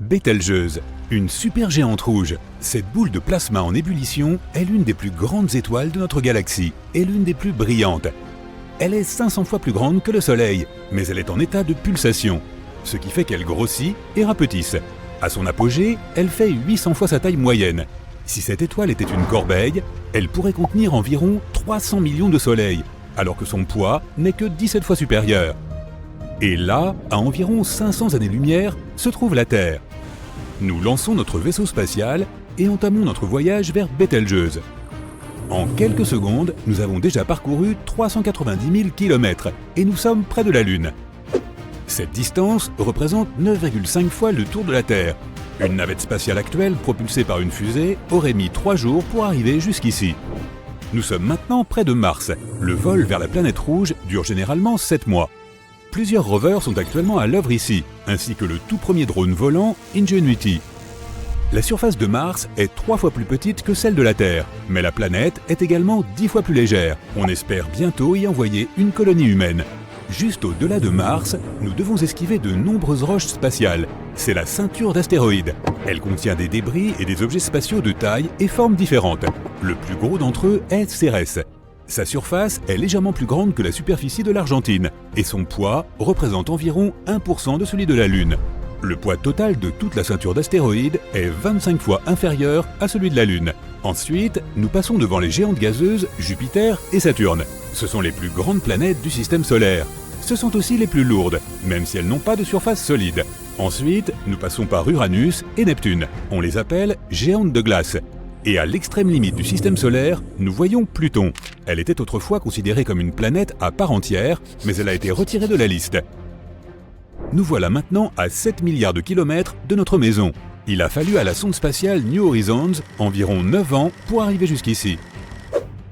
Bételgeuse, une supergéante rouge. Cette boule de plasma en ébullition est l'une des plus grandes étoiles de notre galaxie et l'une des plus brillantes. Elle est 500 fois plus grande que le Soleil, mais elle est en état de pulsation, ce qui fait qu'elle grossit et rapetisse. À son apogée, elle fait 800 fois sa taille moyenne. Si cette étoile était une corbeille, elle pourrait contenir environ 300 millions de soleils, alors que son poids n'est que 17 fois supérieur. Et là, à environ 500 années-lumière, se trouve la Terre. Nous lançons notre vaisseau spatial et entamons notre voyage vers Bételgeuse. En quelques secondes, nous avons déjà parcouru 390 000 km et nous sommes près de la Lune. Cette distance représente 9,5 fois le tour de la Terre. Une navette spatiale actuelle propulsée par une fusée aurait mis 3 jours pour arriver jusqu'ici. Nous sommes maintenant près de Mars. Le vol vers la planète rouge dure généralement 7 mois. Plusieurs rovers sont actuellement à l'œuvre ici, ainsi que le tout premier drone volant Ingenuity. La surface de Mars est 3 fois plus petite que celle de la Terre, mais la planète est également 10 fois plus légère. On espère bientôt y envoyer une colonie humaine. Juste au-delà de Mars, nous devons esquiver de nombreuses roches spatiales. C'est la ceinture d'astéroïdes. Elle contient des débris et des objets spatiaux de taille et formes différentes. Le plus gros d'entre eux est Cérès. Sa surface est légèrement plus grande que la superficie de l'Argentine et son poids représente environ 1% de celui de la Lune. Le poids total de toute la ceinture d'astéroïdes est 25 fois inférieur à celui de la Lune. Ensuite, nous passons devant les géantes gazeuses Jupiter et Saturne. Ce sont les plus grandes planètes du système solaire. Ce sont aussi les plus lourdes, même si elles n'ont pas de surface solide. Ensuite, nous passons par Uranus et Neptune. On les appelle géantes de glace. Et à l'extrême limite du système solaire, nous voyons Pluton. Elle était autrefois considérée comme une planète à part entière, mais elle a été retirée de la liste. Nous voilà maintenant à 7 milliards de kilomètres de notre maison. Il a fallu à la sonde spatiale New Horizons environ 9 ans pour arriver jusqu'ici.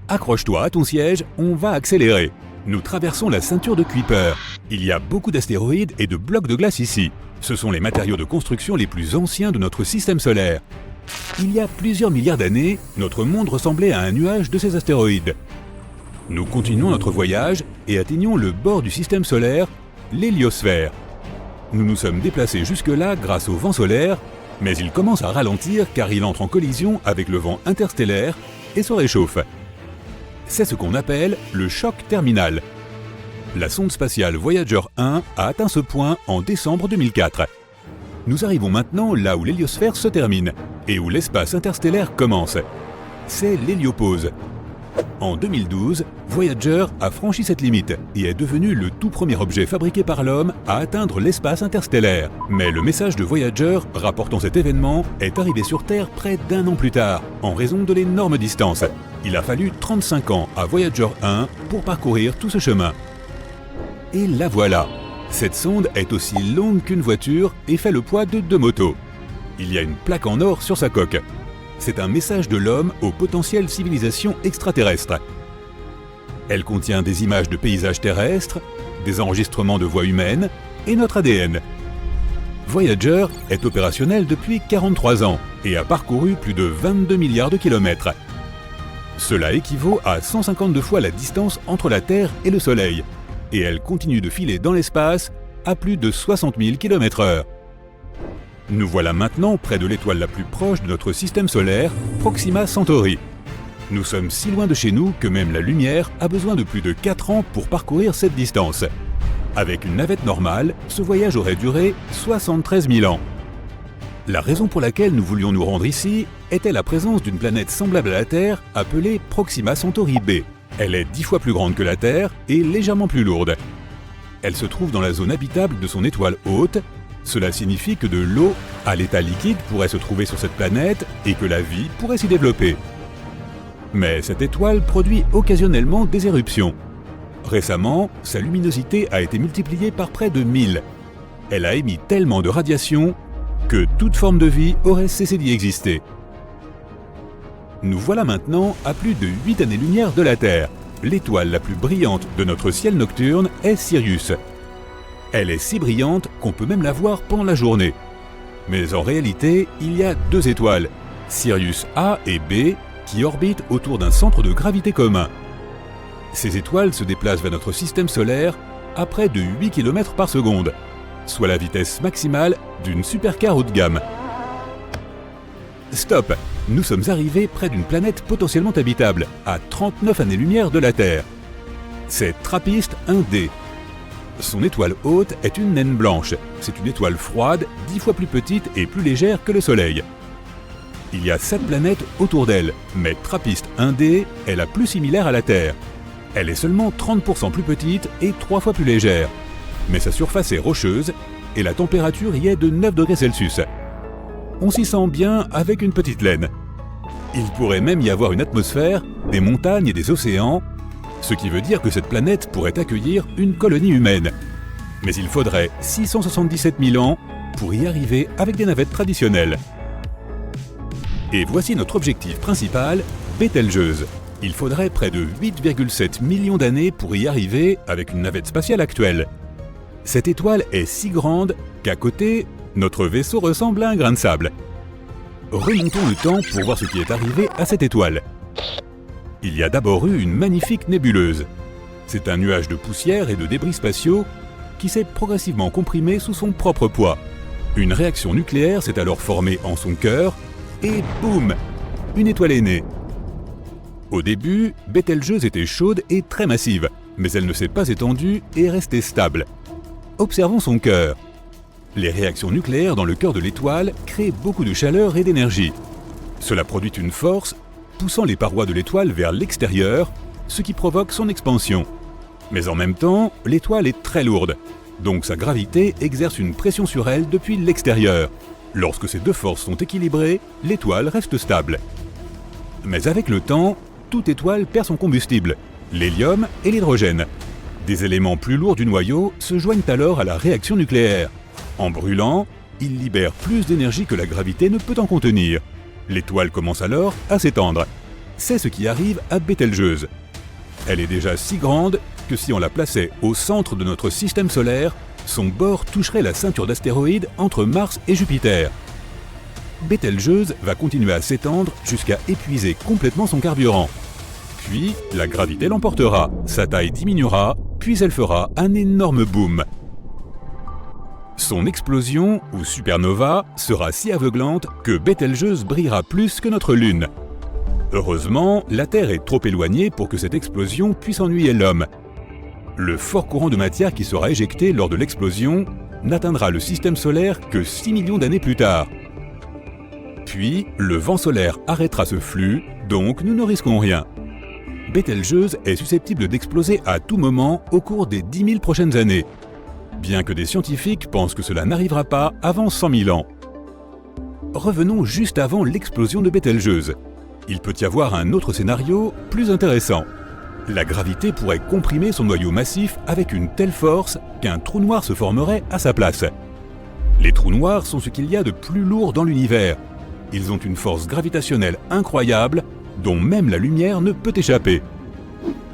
Accroche-toi à ton siège, on va accélérer. Nous traversons la ceinture de Kuiper. Il y a beaucoup d'astéroïdes et de blocs de glace ici. Ce sont les matériaux de construction les plus anciens de notre système solaire. Il y a plusieurs milliards d'années, notre monde ressemblait à un nuage de ces astéroïdes. Nous continuons notre voyage et atteignons le bord du système solaire, l'héliosphère. Nous nous sommes déplacés jusque-là grâce au vent solaire, mais il commence à ralentir car il entre en collision avec le vent interstellaire et se réchauffe. C'est ce qu'on appelle le choc terminal. La sonde spatiale Voyager 1 a atteint ce point en décembre 2004. Nous arrivons maintenant là où l'héliosphère se termine et où l'espace interstellaire commence. C'est l'héliopause. En 2012, Voyager a franchi cette limite et est devenu le tout premier objet fabriqué par l'homme à atteindre l'espace interstellaire. Mais le message de Voyager rapportant cet événement est arrivé sur Terre près d'1 an plus tard, en raison de l'énorme distance. Il a fallu 35 ans à Voyager 1 pour parcourir tout ce chemin. Et la voilà. Cette sonde est aussi longue qu'une voiture et fait le poids de 2 motos. Il y a une plaque en or sur sa coque. C'est un message de l'homme aux potentielles civilisations extraterrestres. Elle contient des images de paysages terrestres, des enregistrements de voix humaines et notre ADN. Voyager est opérationnel depuis 43 ans et a parcouru plus de 22 milliards de kilomètres. Cela équivaut à 152 fois la distance entre la Terre et le Soleil. Et elle continue de filer dans l'espace à plus de 60 000 km/h. Nous voilà maintenant près de l'étoile la plus proche de notre système solaire, Proxima Centauri. Nous sommes si loin de chez nous que même la lumière a besoin de plus de 4 ans pour parcourir cette distance. Avec une navette normale, ce voyage aurait duré 73 000 ans. La raison pour laquelle nous voulions nous rendre ici était la présence d'une planète semblable à la Terre appelée Proxima Centauri b. Elle est 10 fois plus grande que la Terre et légèrement plus lourde. Elle se trouve dans la zone habitable de son étoile hôte. Cela signifie que de l'eau à l'état liquide pourrait se trouver sur cette planète et que la vie pourrait s'y développer. Mais cette étoile produit occasionnellement des éruptions. Récemment, sa luminosité a été multipliée par près de 1000. Elle a émis tellement de radiation que toute forme de vie aurait cessé d'y exister. Nous voilà maintenant à plus de 8 années-lumière de la Terre. L'étoile la plus brillante de notre ciel nocturne est Sirius. Elle est si brillante qu'on peut même la voir pendant la journée. Mais en réalité, il y a 2 étoiles, Sirius A et B, qui orbitent autour d'un centre de gravité commun. Ces étoiles se déplacent vers notre système solaire à près de 8 km par seconde. soit la vitesse maximale d'une supercar haut de gamme. Stop! Nous sommes arrivés près d'une planète potentiellement habitable, à 39 années-lumière de la Terre. C'est TRAPPIST 1d. Son étoile hôte est une naine blanche. C'est une étoile froide, 10 fois plus petite et plus légère que le Soleil. Il y a 7 planètes autour d'elle, mais TRAPPIST 1d est la plus similaire à la Terre. Elle est seulement 30% plus petite et 3 fois plus légère. Mais sa surface est rocheuse et la température y est de 9 degrés Celsius. On s'y sent bien avec une petite laine. Il pourrait même y avoir une atmosphère, des montagnes et des océans, ce qui veut dire que cette planète pourrait accueillir une colonie humaine. Mais il faudrait 677 000 ans pour y arriver avec des navettes traditionnelles. Et voici notre objectif principal, Bételgeuse. Il faudrait près de 8,7 millions d'années pour y arriver avec une navette spatiale actuelle. Cette étoile est si grande qu'à côté, notre vaisseau ressemble à un grain de sable. Remontons le temps pour voir ce qui est arrivé à cette étoile. Il y a d'abord eu une magnifique nébuleuse. C'est un nuage de poussière et de débris spatiaux qui s'est progressivement comprimé sous son propre poids. Une réaction nucléaire s'est alors formée en son cœur et boum! Une étoile est née. Au début, Bételgeuse était chaude et très massive, mais elle ne s'est pas étendue et est restée stable. Observons son cœur. Les réactions nucléaires dans le cœur de l'étoile créent beaucoup de chaleur et d'énergie. Cela produit une force, poussant les parois de l'étoile vers l'extérieur, ce qui provoque son expansion. Mais en même temps, l'étoile est très lourde, donc sa gravité exerce une pression sur elle depuis l'extérieur. Lorsque ces deux forces sont équilibrées, l'étoile reste stable. Mais avec le temps, toute étoile perd son combustible, l'hélium et l'hydrogène. Des éléments plus lourds du noyau se joignent alors à la réaction nucléaire. En brûlant, ils libèrent plus d'énergie que la gravité ne peut en contenir. L'étoile commence alors à s'étendre. C'est ce qui arrive à Bételgeuse. Elle est déjà si grande que si on la plaçait au centre de notre système solaire, son bord toucherait la ceinture d'astéroïdes entre Mars et Jupiter. Bételgeuse va continuer à s'étendre jusqu'à épuiser complètement son carburant. Puis, la gravité l'emportera, sa taille diminuera, puis elle fera un énorme boom. Son explosion, ou supernova, sera si aveuglante que Bételgeuse brillera plus que notre Lune. Heureusement, la Terre est trop éloignée pour que cette explosion puisse ennuyer l'homme. Le fort courant de matière qui sera éjecté lors de l'explosion n'atteindra le système solaire que 6 millions d'années plus tard. Puis, le vent solaire arrêtera ce flux, donc nous ne risquons rien. Bételgeuse est susceptible d'exploser à tout moment au cours des 10 000 prochaines années, bien que des scientifiques pensent que cela n'arrivera pas avant 100 000 ans. Revenons juste avant l'explosion de Bételgeuse. Il peut y avoir un autre scénario plus intéressant. La gravité pourrait comprimer son noyau massif avec une telle force qu'un trou noir se formerait à sa place. Les trous noirs sont ce qu'il y a de plus lourd dans l'univers. Ils ont une force gravitationnelle incroyable dont même la lumière ne peut échapper.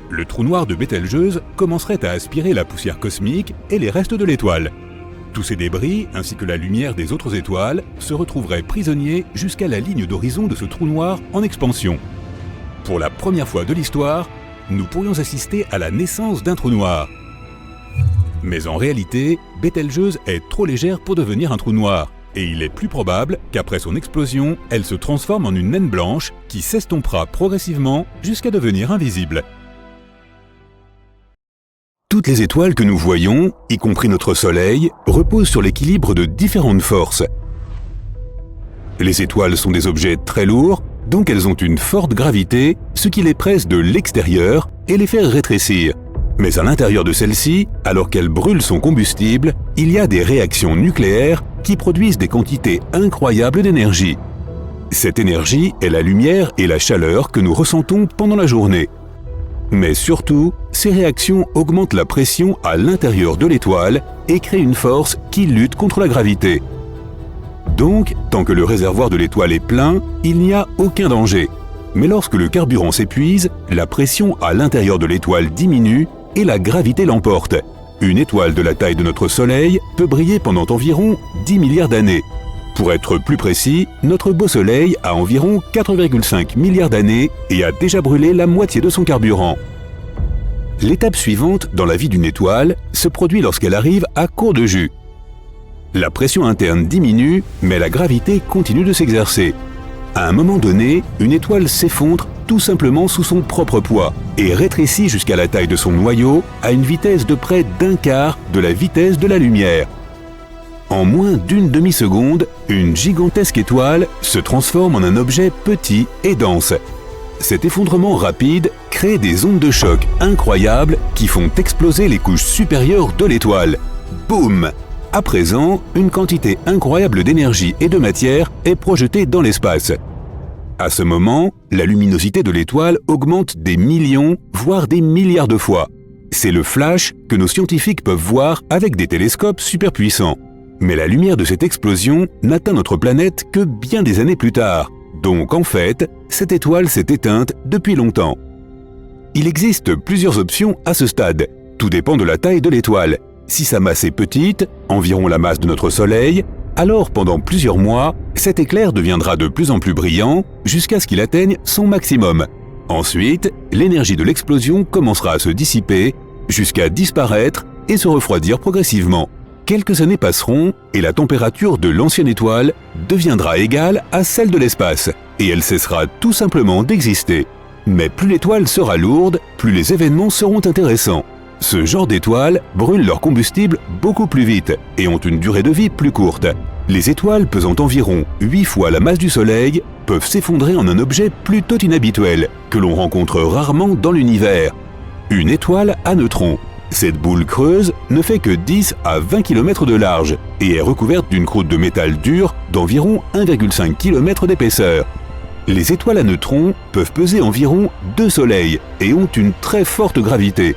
Le trou noir de Bételgeuse commencerait à aspirer la poussière cosmique et les restes de l'étoile. Tous ces débris, ainsi que la lumière des autres étoiles, se retrouveraient prisonniers jusqu'à la ligne d'horizon de ce trou noir en expansion. Pour la première fois de l'histoire, nous pourrions assister à la naissance d'un trou noir. Mais en réalité, Bételgeuse est trop légère pour devenir un trou noir, et il est plus probable qu'après son explosion, elle se transforme en une naine blanche qui s'estompera progressivement jusqu'à devenir invisible. Toutes les étoiles que nous voyons, y compris notre Soleil, reposent sur l'équilibre de différentes forces. Les étoiles sont des objets très lourds, donc elles ont une forte gravité, ce qui les presse de l'extérieur et les fait rétrécir. Mais à l'intérieur de celle-ci, alors qu'elle brûle son combustible, il y a des réactions nucléaires qui produisent des quantités incroyables d'énergie. Cette énergie est la lumière et la chaleur que nous ressentons pendant la journée. Mais surtout, ces réactions augmentent la pression à l'intérieur de l'étoile et créent une force qui lutte contre la gravité. Donc, tant que le réservoir de l'étoile est plein, il n'y a aucun danger. Mais lorsque le carburant s'épuise, la pression à l'intérieur de l'étoile diminue et la gravité l'emporte. Une étoile de la taille de notre Soleil peut briller pendant environ 10 milliards d'années. Pour être plus précis, notre beau Soleil a environ 4,5 milliards d'années et a déjà brûlé la moitié de son carburant. L'étape suivante dans la vie d'une étoile se produit lorsqu'elle arrive à court de jus. La pression interne diminue, mais la gravité continue de s'exercer. À un moment donné, une étoile s'effondre tout simplement sous son propre poids et rétrécit jusqu'à la taille de son noyau à une vitesse de près d'un quart de la vitesse de la lumière. En moins d'une demi-seconde, une gigantesque étoile se transforme en un objet petit et dense. Cet effondrement rapide crée des ondes de choc incroyables qui font exploser les couches supérieures de l'étoile. Boum! À présent, une quantité incroyable d'énergie et de matière est projetée dans l'espace. À ce moment, la luminosité de l'étoile augmente des millions, voire des milliards de fois. C'est le flash que nos scientifiques peuvent voir avec des télescopes super puissants. Mais la lumière de cette explosion n'atteint notre planète que bien des années plus tard. Donc en fait, cette étoile s'est éteinte depuis longtemps. Il existe plusieurs options à ce stade. Tout dépend de la taille de l'étoile. Si sa masse est petite, environ la masse de notre Soleil, alors pendant plusieurs mois, cet éclair deviendra de plus en plus brillant jusqu'à ce qu'il atteigne son maximum. Ensuite, l'énergie de l'explosion commencera à se dissiper jusqu'à disparaître et se refroidir progressivement. Quelques années passeront et la température de l'ancienne étoile deviendra égale à celle de l'espace et elle cessera tout simplement d'exister. Mais plus l'étoile sera lourde, plus les événements seront intéressants. Ce genre d'étoiles brûlent leur combustible beaucoup plus vite et ont une durée de vie plus courte. Les étoiles pesant environ 8 fois la masse du Soleil peuvent s'effondrer en un objet plutôt inhabituel que l'on rencontre rarement dans l'univers. Une étoile à neutrons. Cette boule creuse ne fait que 10 à 20 km de large et est recouverte d'une croûte de métal dur d'environ 1,5 km d'épaisseur. Les étoiles à neutrons peuvent peser environ 2 soleils et ont une très forte gravité.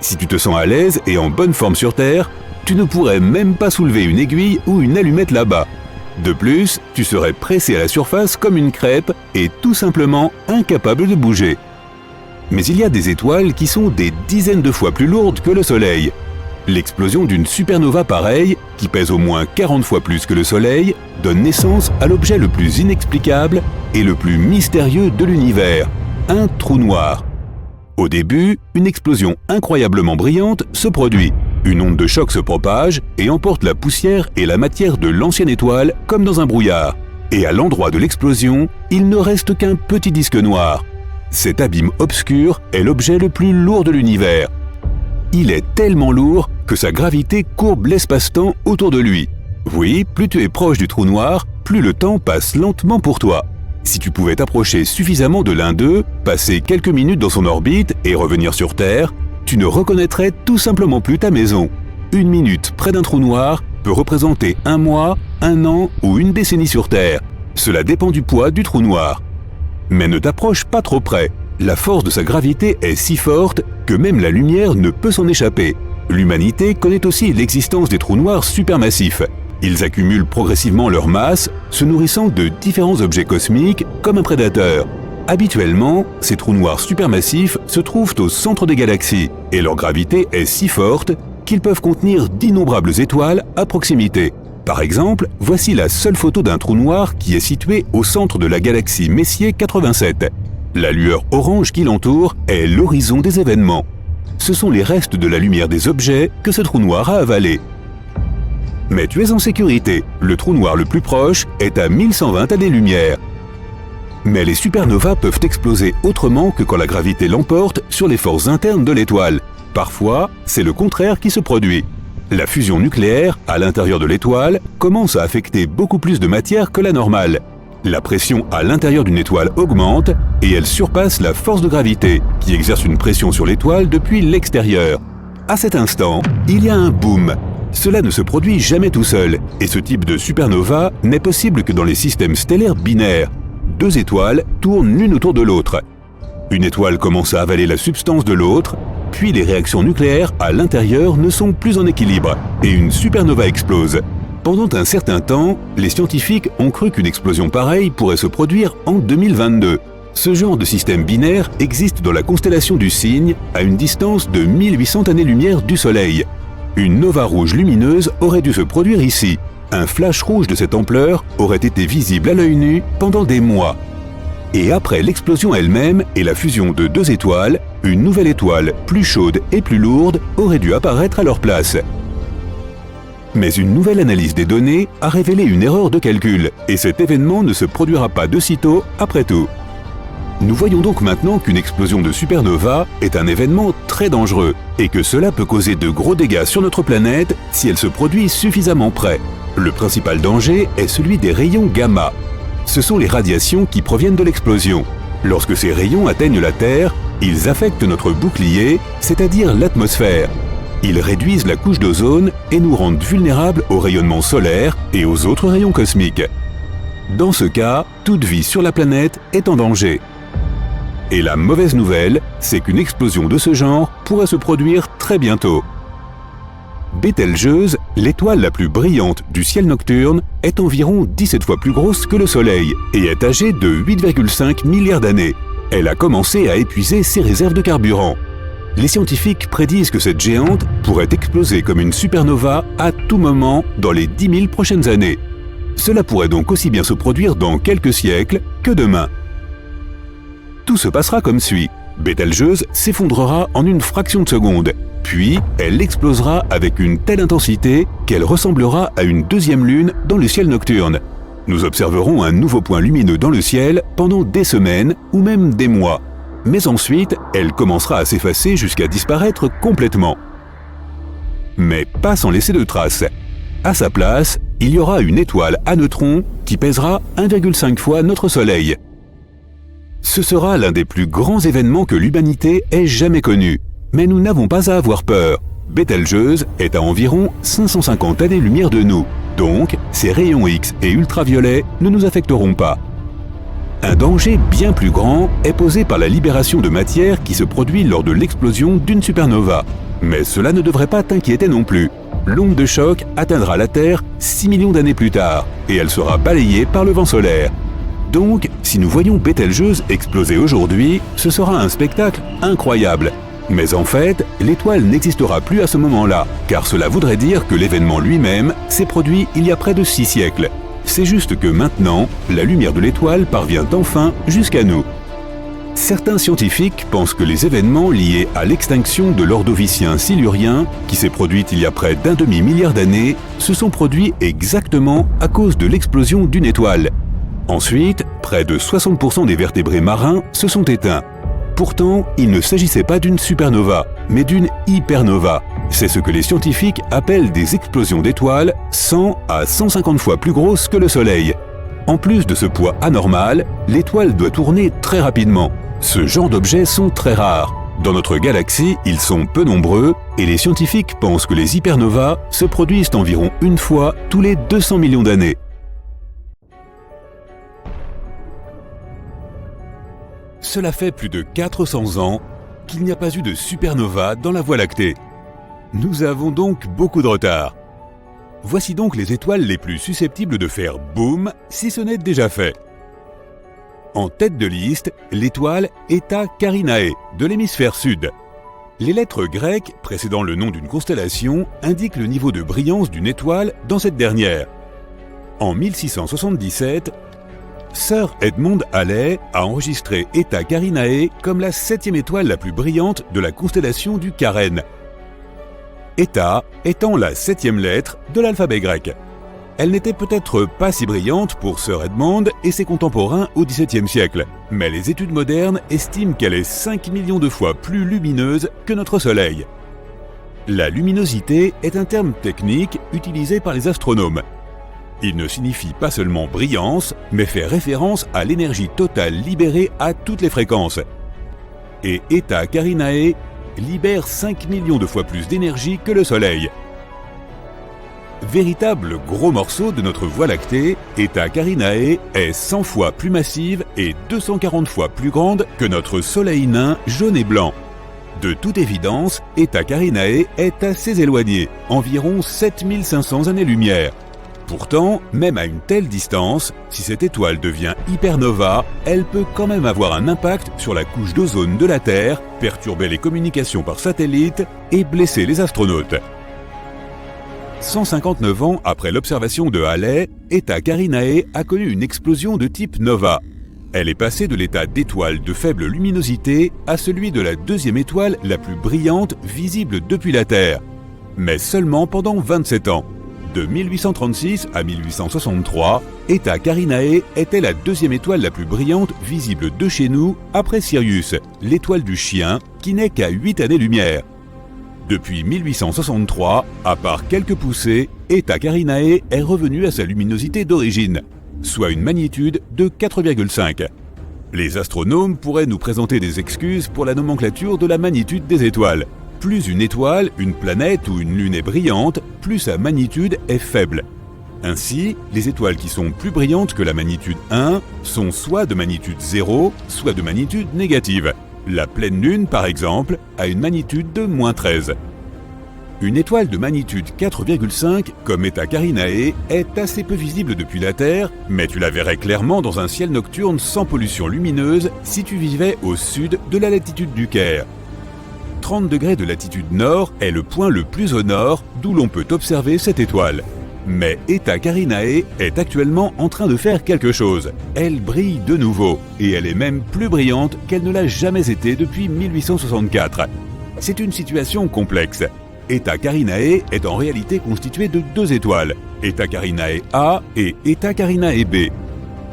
Si tu te sens à l'aise et en bonne forme sur Terre, tu ne pourrais même pas soulever une aiguille ou une allumette là-bas. De plus, tu serais pressé à la surface comme une crêpe et tout simplement incapable de bouger. Mais il y a des étoiles qui sont des dizaines de fois plus lourdes que le Soleil. L'explosion d'une supernova pareille, qui pèse au moins 40 fois plus que le Soleil, donne naissance à l'objet le plus inexplicable et le plus mystérieux de l'univers, un trou noir. Au début, une explosion incroyablement brillante se produit. Une onde de choc se propage et emporte la poussière et la matière de l'ancienne étoile comme dans un brouillard. Et à l'endroit de l'explosion, il ne reste qu'un petit disque noir. Cet abîme obscur est l'objet le plus lourd de l'univers. Il est tellement lourd que sa gravité courbe l'espace-temps autour de lui. Oui, plus tu es proche du trou noir, plus le temps passe lentement pour toi. Si tu pouvais t'approcher suffisamment de l'un d'eux, passer quelques minutes dans son orbite et revenir sur Terre, tu ne reconnaîtrais tout simplement plus ta maison. Une minute près d'un trou noir peut représenter un mois, un an ou une décennie sur Terre. Cela dépend du poids du trou noir. Mais ne t'approche pas trop près. La force de sa gravité est si forte que même la lumière ne peut s'en échapper. L'humanité connaît aussi l'existence des trous noirs supermassifs. Ils accumulent progressivement leur masse, se nourrissant de différents objets cosmiques comme un prédateur. Habituellement, ces trous noirs supermassifs se trouvent au centre des galaxies et leur gravité est si forte qu'ils peuvent contenir d'innombrables étoiles à proximité. Par exemple, voici la seule photo d'un trou noir qui est situé au centre de la galaxie Messier 87. La lueur orange qui l'entoure est l'horizon des événements. Ce sont les restes de la lumière des objets que ce trou noir a avalés. Mais tu es en sécurité, le trou noir le plus proche est à 1120 années-lumière. Mais les supernovas peuvent exploser autrement que quand la gravité l'emporte sur les forces internes de l'étoile. Parfois, c'est le contraire qui se produit. La fusion nucléaire, à l'intérieur de l'étoile, commence à affecter beaucoup plus de matière que la normale. La pression à l'intérieur d'une étoile augmente et elle surpasse la force de gravité, qui exerce une pression sur l'étoile depuis l'extérieur. À cet instant, il y a un boom. Cela ne se produit jamais tout seul, et ce type de supernova n'est possible que dans les systèmes stellaires binaires. Deux étoiles tournent l'une autour de l'autre. Une étoile commence à avaler la substance de l'autre, puis les réactions nucléaires à l'intérieur ne sont plus en équilibre, et une supernova explose. Pendant un certain temps, les scientifiques ont cru qu'une explosion pareille pourrait se produire en 2022. Ce genre de système binaire existe dans la constellation du Cygne, à une distance de 1800 années-lumière du Soleil. Une nova rouge lumineuse aurait dû se produire ici. Un flash rouge de cette ampleur aurait été visible à l'œil nu pendant des mois. Et après l'explosion elle-même et la fusion de deux étoiles, une nouvelle étoile plus chaude et plus lourde aurait dû apparaître à leur place. Mais une nouvelle analyse des données a révélé une erreur de calcul, et cet événement ne se produira pas de sitôt après tout. Nous voyons donc maintenant qu'une explosion de supernova est un événement très dangereux, et que cela peut causer de gros dégâts sur notre planète si elle se produit suffisamment près. Le principal danger est celui des rayons gamma. Ce sont les radiations qui proviennent de l'explosion. Lorsque ces rayons atteignent la Terre, ils affectent notre bouclier, c'est-à-dire l'atmosphère. Ils réduisent la couche d'ozone et nous rendent vulnérables au rayonnement solaire et aux autres rayons cosmiques. Dans ce cas, toute vie sur la planète est en danger. Et la mauvaise nouvelle, c'est qu'une explosion de ce genre pourrait se produire très bientôt. Bételgeuse, l'étoile la plus brillante du ciel nocturne, est environ 17 fois plus grosse que le Soleil et est âgée de 8,5 milliards d'années. Elle a commencé à épuiser ses réserves de carburant. Les scientifiques prédisent que cette géante pourrait exploser comme une supernova à tout moment dans les 10 000 prochaines années. Cela pourrait donc aussi bien se produire dans quelques siècles que demain. Tout se passera comme suit. Bételgeuse s'effondrera en une fraction de seconde, puis elle explosera avec une telle intensité qu'elle ressemblera à une deuxième lune dans le ciel nocturne. Nous observerons un nouveau point lumineux dans le ciel pendant des semaines ou même des mois. Mais ensuite, elle commencera à s'effacer jusqu'à disparaître complètement. Mais pas sans laisser de traces. À sa place, il y aura une étoile à neutrons qui pèsera 1,5 fois notre Soleil. Ce sera l'un des plus grands événements que l'humanité ait jamais connu. Mais nous n'avons pas à avoir peur. Bételgeuse est à environ 550 années-lumière de nous. Donc, ces rayons X et ultraviolets ne nous affecteront pas. Un danger bien plus grand est posé par la libération de matière qui se produit lors de l'explosion d'une supernova. Mais cela ne devrait pas t'inquiéter non plus. L'onde de choc atteindra la Terre 6 millions d'années plus tard et elle sera balayée par le vent solaire. Donc, si nous voyons Bételgeuse exploser aujourd'hui, ce sera un spectacle incroyable. Mais en fait, l'étoile n'existera plus à ce moment-là, car cela voudrait dire que l'événement lui-même s'est produit il y a près de 6 siècles. C'est juste que maintenant, la lumière de l'étoile parvient enfin jusqu'à nous. Certains scientifiques pensent que les événements liés à l'extinction de l'Ordovicien silurien, qui s'est produite il y a près d'un demi-milliard d'années, se sont produits exactement à cause de l'explosion d'une étoile. Ensuite, près de 60% des vertébrés marins se sont éteints. Pourtant, il ne s'agissait pas d'une supernova, mais d'une hypernova. C'est ce que les scientifiques appellent des explosions d'étoiles 100 à 150 fois plus grosses que le Soleil. En plus de ce poids anormal, l'étoile doit tourner très rapidement. Ce genre d'objets sont très rares. Dans notre galaxie, ils sont peu nombreux et les scientifiques pensent que les hypernovas se produisent environ une fois tous les 200 millions d'années. Cela fait plus de 400 ans qu'il n'y a pas eu de supernova dans la Voie lactée. Nous avons donc beaucoup de retard. Voici donc les étoiles les plus susceptibles de faire boum si ce n'est déjà fait. En tête de liste, l'étoile Eta Carinae de l'hémisphère sud. Les lettres grecques précédant le nom d'une constellation indiquent le niveau de brillance d'une étoile dans cette dernière. En 1677, Sir Edmond Halley a enregistré Eta Carinae comme la 7e étoile la plus brillante de la constellation du Carène. Eta étant la 7e lettre de l'alphabet grec. Elle n'était peut-être pas si brillante pour Sir Edmond et ses contemporains au XVIIe siècle, mais les études modernes estiment qu'elle est 5 millions de fois plus lumineuse que notre Soleil. La luminosité est un terme technique utilisé par les astronomes. Il ne signifie pas seulement brillance, mais fait référence à l'énergie totale libérée à toutes les fréquences. Et Eta Carinae libère 5 millions de fois plus d'énergie que le Soleil. Véritable gros morceau de notre Voie lactée, Eta Carinae est 100 fois plus massive et 240 fois plus grande que notre Soleil nain jaune et blanc. De toute évidence, Eta Carinae est assez éloignée, environ 7500 années-lumière. Pourtant, même à une telle distance, si cette étoile devient hypernova, elle peut quand même avoir un impact sur la couche d'ozone de la Terre, perturber les communications par satellite et blesser les astronautes. 159 ans après l'observation de Halley, Eta Carinae a connu une explosion de type nova. Elle est passée de l'état d'étoile de faible luminosité à celui de la deuxième étoile la plus brillante visible depuis la Terre. Mais seulement pendant 27 ans. De 1836 à 1863, Eta Carinae était la deuxième étoile la plus brillante visible de chez nous après Sirius, l'étoile du chien, qui n'est qu'à 8 années-lumière. Depuis 1863, à part quelques poussées, Eta Carinae est revenue à sa luminosité d'origine, soit une magnitude de 4,5. Les astronomes pourraient nous présenter des excuses pour la nomenclature de la magnitude des étoiles. Plus une étoile, une planète ou une lune est brillante, plus sa magnitude est faible. Ainsi, les étoiles qui sont plus brillantes que la magnitude 1 sont soit de magnitude 0, soit de magnitude négative. La pleine lune, par exemple, a une magnitude de -13. Une étoile de magnitude 4,5, comme Eta Carinae, est assez peu visible depuis la Terre, mais tu la verrais clairement dans un ciel nocturne sans pollution lumineuse si tu vivais au sud de la latitude du Caire. 30 degrés de latitude nord est le point le plus au nord d'où l'on peut observer cette étoile. Mais Eta Carinae est actuellement en train de faire quelque chose. Elle brille de nouveau, et elle est même plus brillante qu'elle ne l'a jamais été depuis 1864. C'est une situation complexe. Eta Carinae est en réalité constituée de deux étoiles, Eta Carinae A et Eta Carinae B.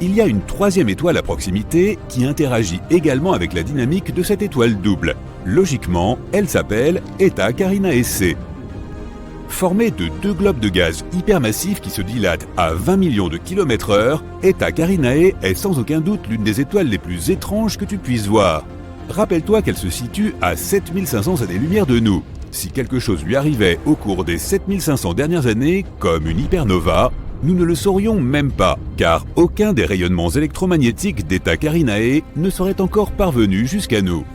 Il y a une troisième étoile à proximité qui interagit également avec la dynamique de cette étoile double. Logiquement, elle s'appelle Eta Carinae C. Formée de deux globes de gaz hypermassifs qui se dilatent à 20 millions de km/h, Eta Carinae est sans aucun doute l'une des étoiles les plus étranges que tu puisses voir. Rappelle-toi qu'elle se situe à 7500 années-lumière de nous. Si quelque chose lui arrivait au cours des 7500 dernières années, comme une hypernova, nous ne le saurions même pas, car aucun des rayonnements électromagnétiques d'Eta Carinae ne serait encore parvenu jusqu'à nous.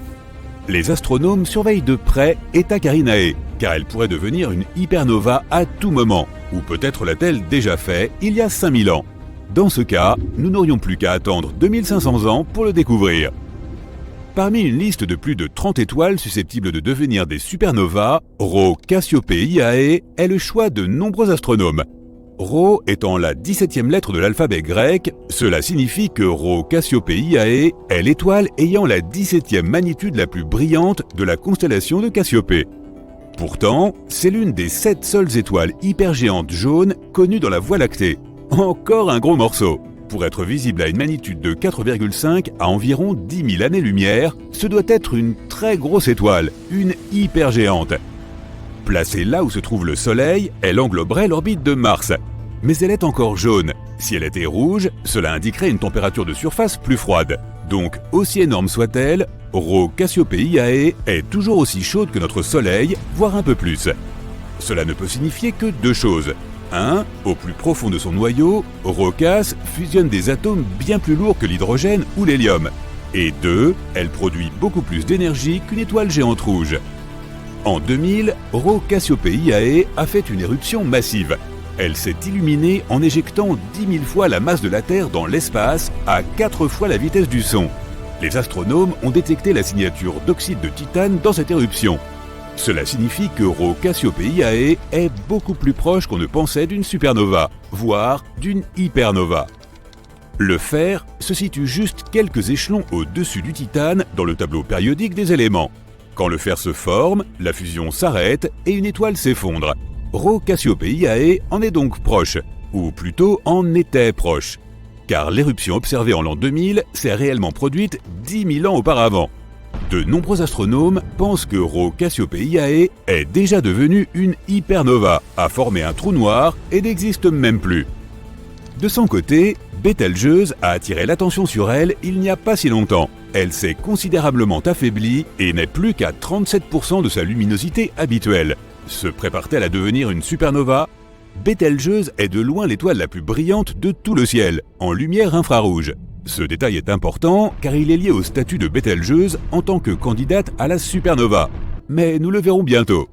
Les astronomes surveillent de près Eta Carinae, car elle pourrait devenir une hypernova à tout moment, ou peut-être l'a-t-elle déjà fait il y a 5000 ans. Dans ce cas, nous n'aurions plus qu'à attendre 2500 ans pour le découvrir. Parmi une liste de plus de 30 étoiles susceptibles de devenir des supernovas, Rho Cassiopeiae est le choix de nombreux astronomes. Rho étant la 17e lettre de l'alphabet grec, cela signifie que Rho Cassiopeiae est l'étoile ayant la 17e magnitude la plus brillante de la constellation de Cassiopée. Pourtant, c'est l'une des 7 seules étoiles hypergéantes jaunes connues dans la Voie lactée. Encore un gros morceau. Pour être visible à une magnitude de 4,5 à environ 10 000 années-lumière, ce doit être une très grosse étoile, une hypergéante. Placée là où se trouve le Soleil, elle engloberait l'orbite de Mars. Mais elle est encore jaune. Si elle était rouge, cela indiquerait une température de surface plus froide. Donc, aussi énorme soit-elle, Rho Cassiopeiae est toujours aussi chaude que notre Soleil, voire un peu plus. Cela ne peut signifier que deux choses. 1. Au plus profond de son noyau, Rho Cass fusionne des atomes bien plus lourds que l'hydrogène ou l'hélium. Et 2. Elle produit beaucoup plus d'énergie qu'une étoile géante rouge. En 2000, Rho Cassiopeiae a fait une éruption massive. Elle s'est illuminée en éjectant 10 000 fois la masse de la Terre dans l'espace à 4 fois la vitesse du son. Les astronomes ont détecté la signature d'oxyde de titane dans cette éruption. Cela signifie que Rho Cassiopeiae est beaucoup plus proche qu'on ne pensait d'une supernova, voire d'une hypernova. Le fer se situe juste quelques échelons au-dessus du titane dans le tableau périodique des éléments. Quand le fer se forme, la fusion s'arrête et une étoile s'effondre. Rho Cassiopeiae en est donc proche, ou plutôt en était proche. Car l'éruption observée en l'an 2000 s'est réellement produite 10 000 ans auparavant. De nombreux astronomes pensent que Rho Cassiopeiae est déjà devenue une hypernova, a formé un trou noir et n'existe même plus. De son côté, Bételgeuse a attiré l'attention sur elle il n'y a pas si longtemps. Elle s'est considérablement affaiblie et n'est plus qu'à 37% de sa luminosité habituelle. Se prépare-t-elle à devenir une supernova ? Bételgeuse est de loin l'étoile la plus brillante de tout le ciel, en lumière infrarouge. Ce détail est important car il est lié au statut de Bételgeuse en tant que candidate à la supernova. Mais nous le verrons bientôt.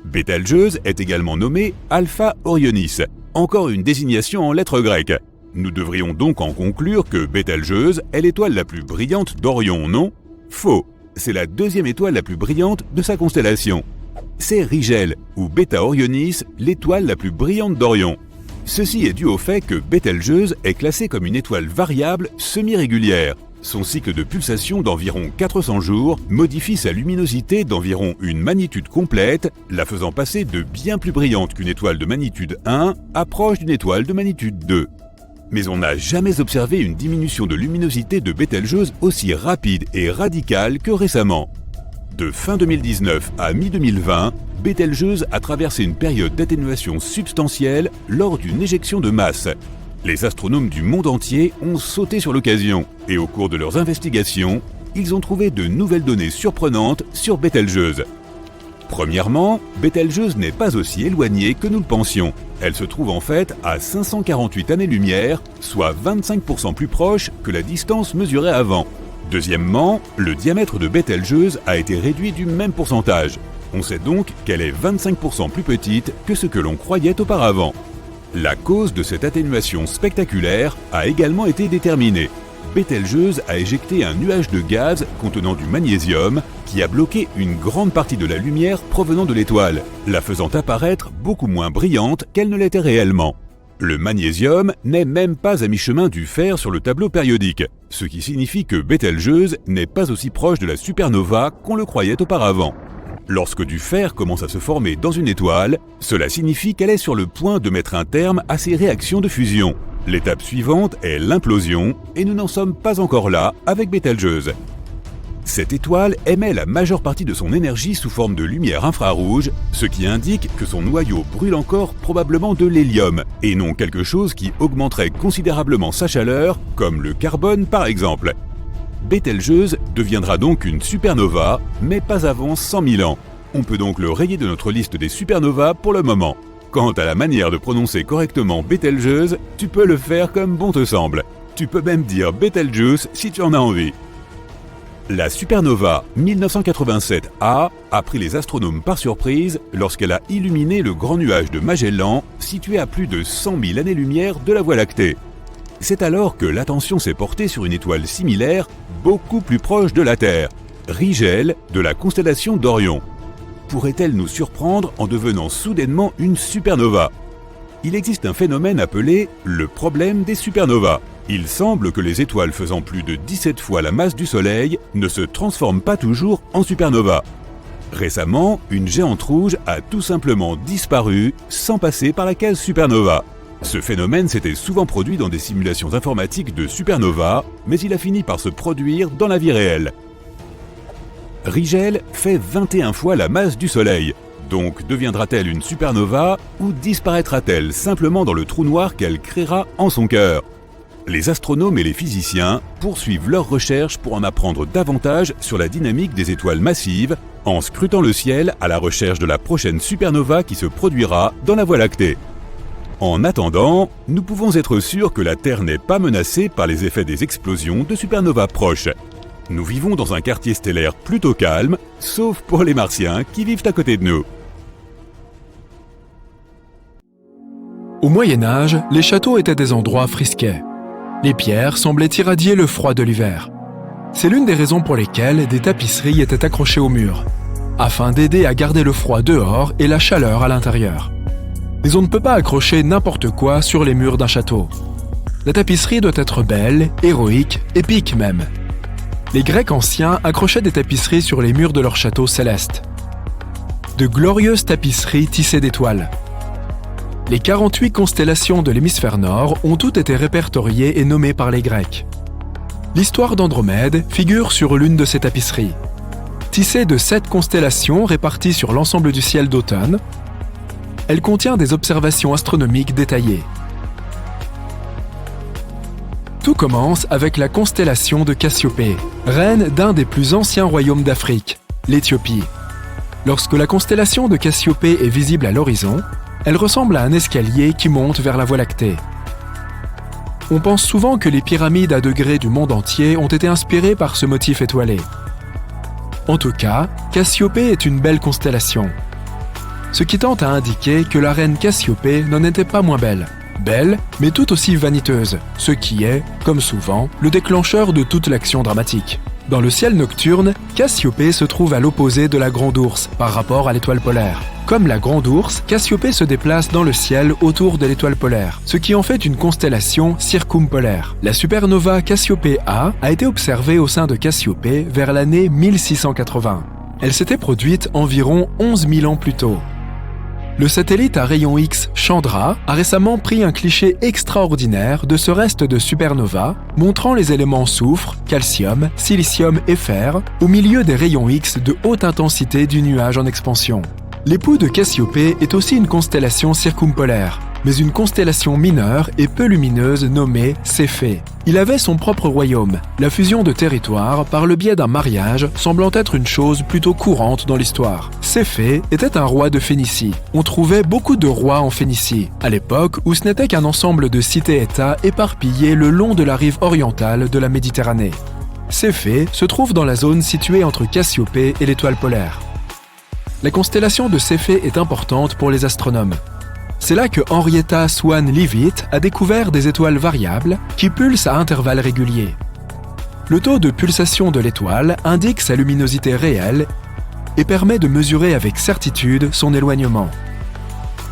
Bételgeuse est également nommée Alpha Orionis, encore une désignation en lettres grecques. Nous devrions donc en conclure que Bételgeuse est l'étoile la plus brillante d'Orion, non ? Faux, c'est la deuxième étoile la plus brillante de sa constellation. C'est Rigel, ou Beta Orionis, l'étoile la plus brillante d'Orion. Ceci est dû au fait que Bételgeuse est classée comme une étoile variable semi-régulière, Son cycle de pulsation d'environ 400 jours modifie sa luminosité d'environ une magnitude complète, la faisant passer de bien plus brillante qu'une étoile de magnitude 1 à proche d'une étoile de magnitude 2. Mais on n'a jamais observé une diminution de luminosité de Bételgeuse aussi rapide et radicale que récemment. De fin 2019 à mi-2020, Bételgeuse a traversé une période d'atténuation substantielle lors d'une éjection de masse. Les astronomes du monde entier ont sauté sur l'occasion et au cours de leurs investigations, ils ont trouvé de nouvelles données surprenantes sur Bételgeuse. Premièrement, Bételgeuse n'est pas aussi éloignée que nous le pensions. Elle se trouve en fait à 548 années-lumière, soit 25% plus proche que la distance mesurée avant. Deuxièmement, le diamètre de Bételgeuse a été réduit du même pourcentage. On sait donc qu'elle est 25% plus petite que ce que l'on croyait auparavant. La cause de cette atténuation spectaculaire a également été déterminée. Bételgeuse a éjecté un nuage de gaz contenant du magnésium qui a bloqué une grande partie de la lumière provenant de l'étoile, la faisant apparaître beaucoup moins brillante qu'elle ne l'était réellement. Le magnésium n'est même pas à mi-chemin du fer sur le tableau périodique, ce qui signifie que Bételgeuse n'est pas aussi proche de la supernova qu'on le croyait auparavant. Lorsque du fer commence à se former dans une étoile, cela signifie qu'elle est sur le point de mettre un terme à ses réactions de fusion. L'étape suivante est l'implosion, et nous n'en sommes pas encore là avec Bételgeuse. Cette étoile émet la majeure partie de son énergie sous forme de lumière infrarouge, ce qui indique que son noyau brûle encore probablement de l'hélium, et non quelque chose qui augmenterait considérablement sa chaleur, comme le carbone par exemple. Bételgeuse deviendra donc une supernova, mais pas avant 100 000 ans. On peut donc le rayer de notre liste des supernovas pour le moment. Quant à la manière de prononcer correctement Bételgeuse, tu peux le faire comme bon te semble. Tu peux même dire Bételgeuse si tu en as envie. La supernova 1987A a pris les astronomes par surprise lorsqu'elle a illuminé le grand nuage de Magellan, situé à plus de 100 000 années-lumière de la Voie lactée. C'est alors que l'attention s'est portée sur une étoile similaire, beaucoup plus proche de la Terre, Rigel de la constellation d'Orion. Pourrait-elle nous surprendre en devenant soudainement une supernova ? Il existe un phénomène appelé le problème des supernovas. Il semble que les étoiles faisant plus de 17 fois la masse du Soleil ne se transforment pas toujours en supernova. Récemment, une géante rouge a tout simplement disparu sans passer par la case supernova. Ce phénomène s'était souvent produit dans des simulations informatiques de supernova, mais il a fini par se produire dans la vie réelle. Rigel fait 21 fois la masse du Soleil. Donc deviendra-t-elle une supernova ou disparaîtra-t-elle simplement dans le trou noir qu'elle créera en son cœur ? Les astronomes et les physiciens poursuivent leurs recherches pour en apprendre davantage sur la dynamique des étoiles massives en scrutant le ciel à la recherche de la prochaine supernova qui se produira dans la Voie lactée. En attendant, nous pouvons être sûrs que la Terre n'est pas menacée par les effets des explosions de supernovas proches. Nous vivons dans un quartier stellaire plutôt calme, sauf pour les Martiens qui vivent à côté de nous. Au Moyen-Âge, les châteaux étaient des endroits frisquets. Les pierres semblaient irradier le froid de l'hiver. C'est l'une des raisons pour lesquelles des tapisseries étaient accrochées aux murs, afin d'aider à garder le froid dehors et la chaleur à l'intérieur. Mais on ne peut pas accrocher n'importe quoi sur les murs d'un château. La tapisserie doit être belle, héroïque, épique même. Les Grecs anciens accrochaient des tapisseries sur les murs de leurs châteaux célestes. De glorieuses tapisseries tissées d'étoiles. Les 48 constellations de l'hémisphère nord ont toutes été répertoriées et nommées par les Grecs. L'histoire d'Andromède figure sur l'une de ces tapisseries. Tissée de 7 constellations réparties sur l'ensemble du ciel d'automne, elle contient des observations astronomiques détaillées. Tout commence avec la constellation de Cassiopée, reine d'un des plus anciens royaumes d'Afrique, l'Éthiopie. Lorsque la constellation de Cassiopée est visible à l'horizon, elle ressemble à un escalier qui monte vers la Voie lactée. On pense souvent que les pyramides à degrés du monde entier ont été inspirées par ce motif étoilé. En tout cas, Cassiopée est une belle constellation. Ce qui tente à indiquer que la reine Cassiopée n'en était pas moins belle. Belle, mais tout aussi vaniteuse, ce qui est, comme souvent, le déclencheur de toute l'action dramatique. Dans le ciel nocturne, Cassiopée se trouve à l'opposé de la Grande Ourse par rapport à l'étoile polaire. Comme la Grande Ourse, Cassiopée se déplace dans le ciel autour de l'étoile polaire, ce qui en fait une constellation circumpolaire. La supernova Cassiopée A a été observée au sein de Cassiopée vers l'année 1680. Elle s'était produite environ 11 000 ans plus tôt. Le satellite à rayons X Chandra a récemment pris un cliché extraordinaire de ce reste de supernova, montrant les éléments soufre, calcium, silicium et fer au milieu des rayons X de haute intensité du nuage en expansion. L'époux de Cassiopée est aussi une constellation circumpolaire, mais une constellation mineure et peu lumineuse nommée Céphée. Il avait son propre royaume, la fusion de territoires par le biais d'un mariage semblant être une chose plutôt courante dans l'histoire. Céphée était un roi de Phénicie. On trouvait beaucoup de rois en Phénicie, à l'époque où ce n'était qu'un ensemble de cités-États éparpillés le long de la rive orientale de la Méditerranée. Céphée se trouve dans la zone située entre Cassiopée et l'étoile polaire. La constellation de Céphée est importante pour les astronomes. C'est là que Henrietta Swan Leavitt a découvert des étoiles variables qui pulsent à intervalles réguliers. Le taux de pulsation de l'étoile indique sa luminosité réelle et permet de mesurer avec certitude son éloignement.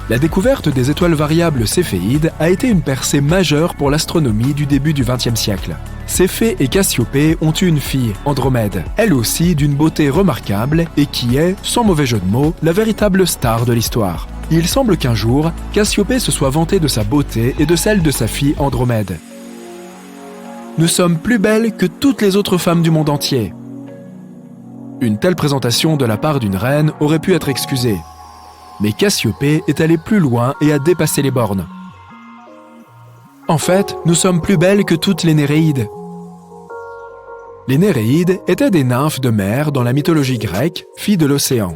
La découverte des étoiles variables céphéides a été une percée majeure pour l'astronomie du début du XXe siècle. Céphée et Cassiopée ont eu une fille, Andromède, elle aussi d'une beauté remarquable et qui est, sans mauvais jeu de mots, la véritable star de l'histoire. Il semble qu'un jour, Cassiopée se soit vantée de sa beauté et de celle de sa fille Andromède. Nous sommes plus belles que toutes les autres femmes du monde entier. Une telle présentation de la part d'une reine aurait pu être excusée. Mais Cassiopée est allée plus loin et a dépassé les bornes. En fait, nous sommes plus belles que toutes les Néréides. Les Néréides étaient des nymphes de mer dans la mythologie grecque, filles de l'océan.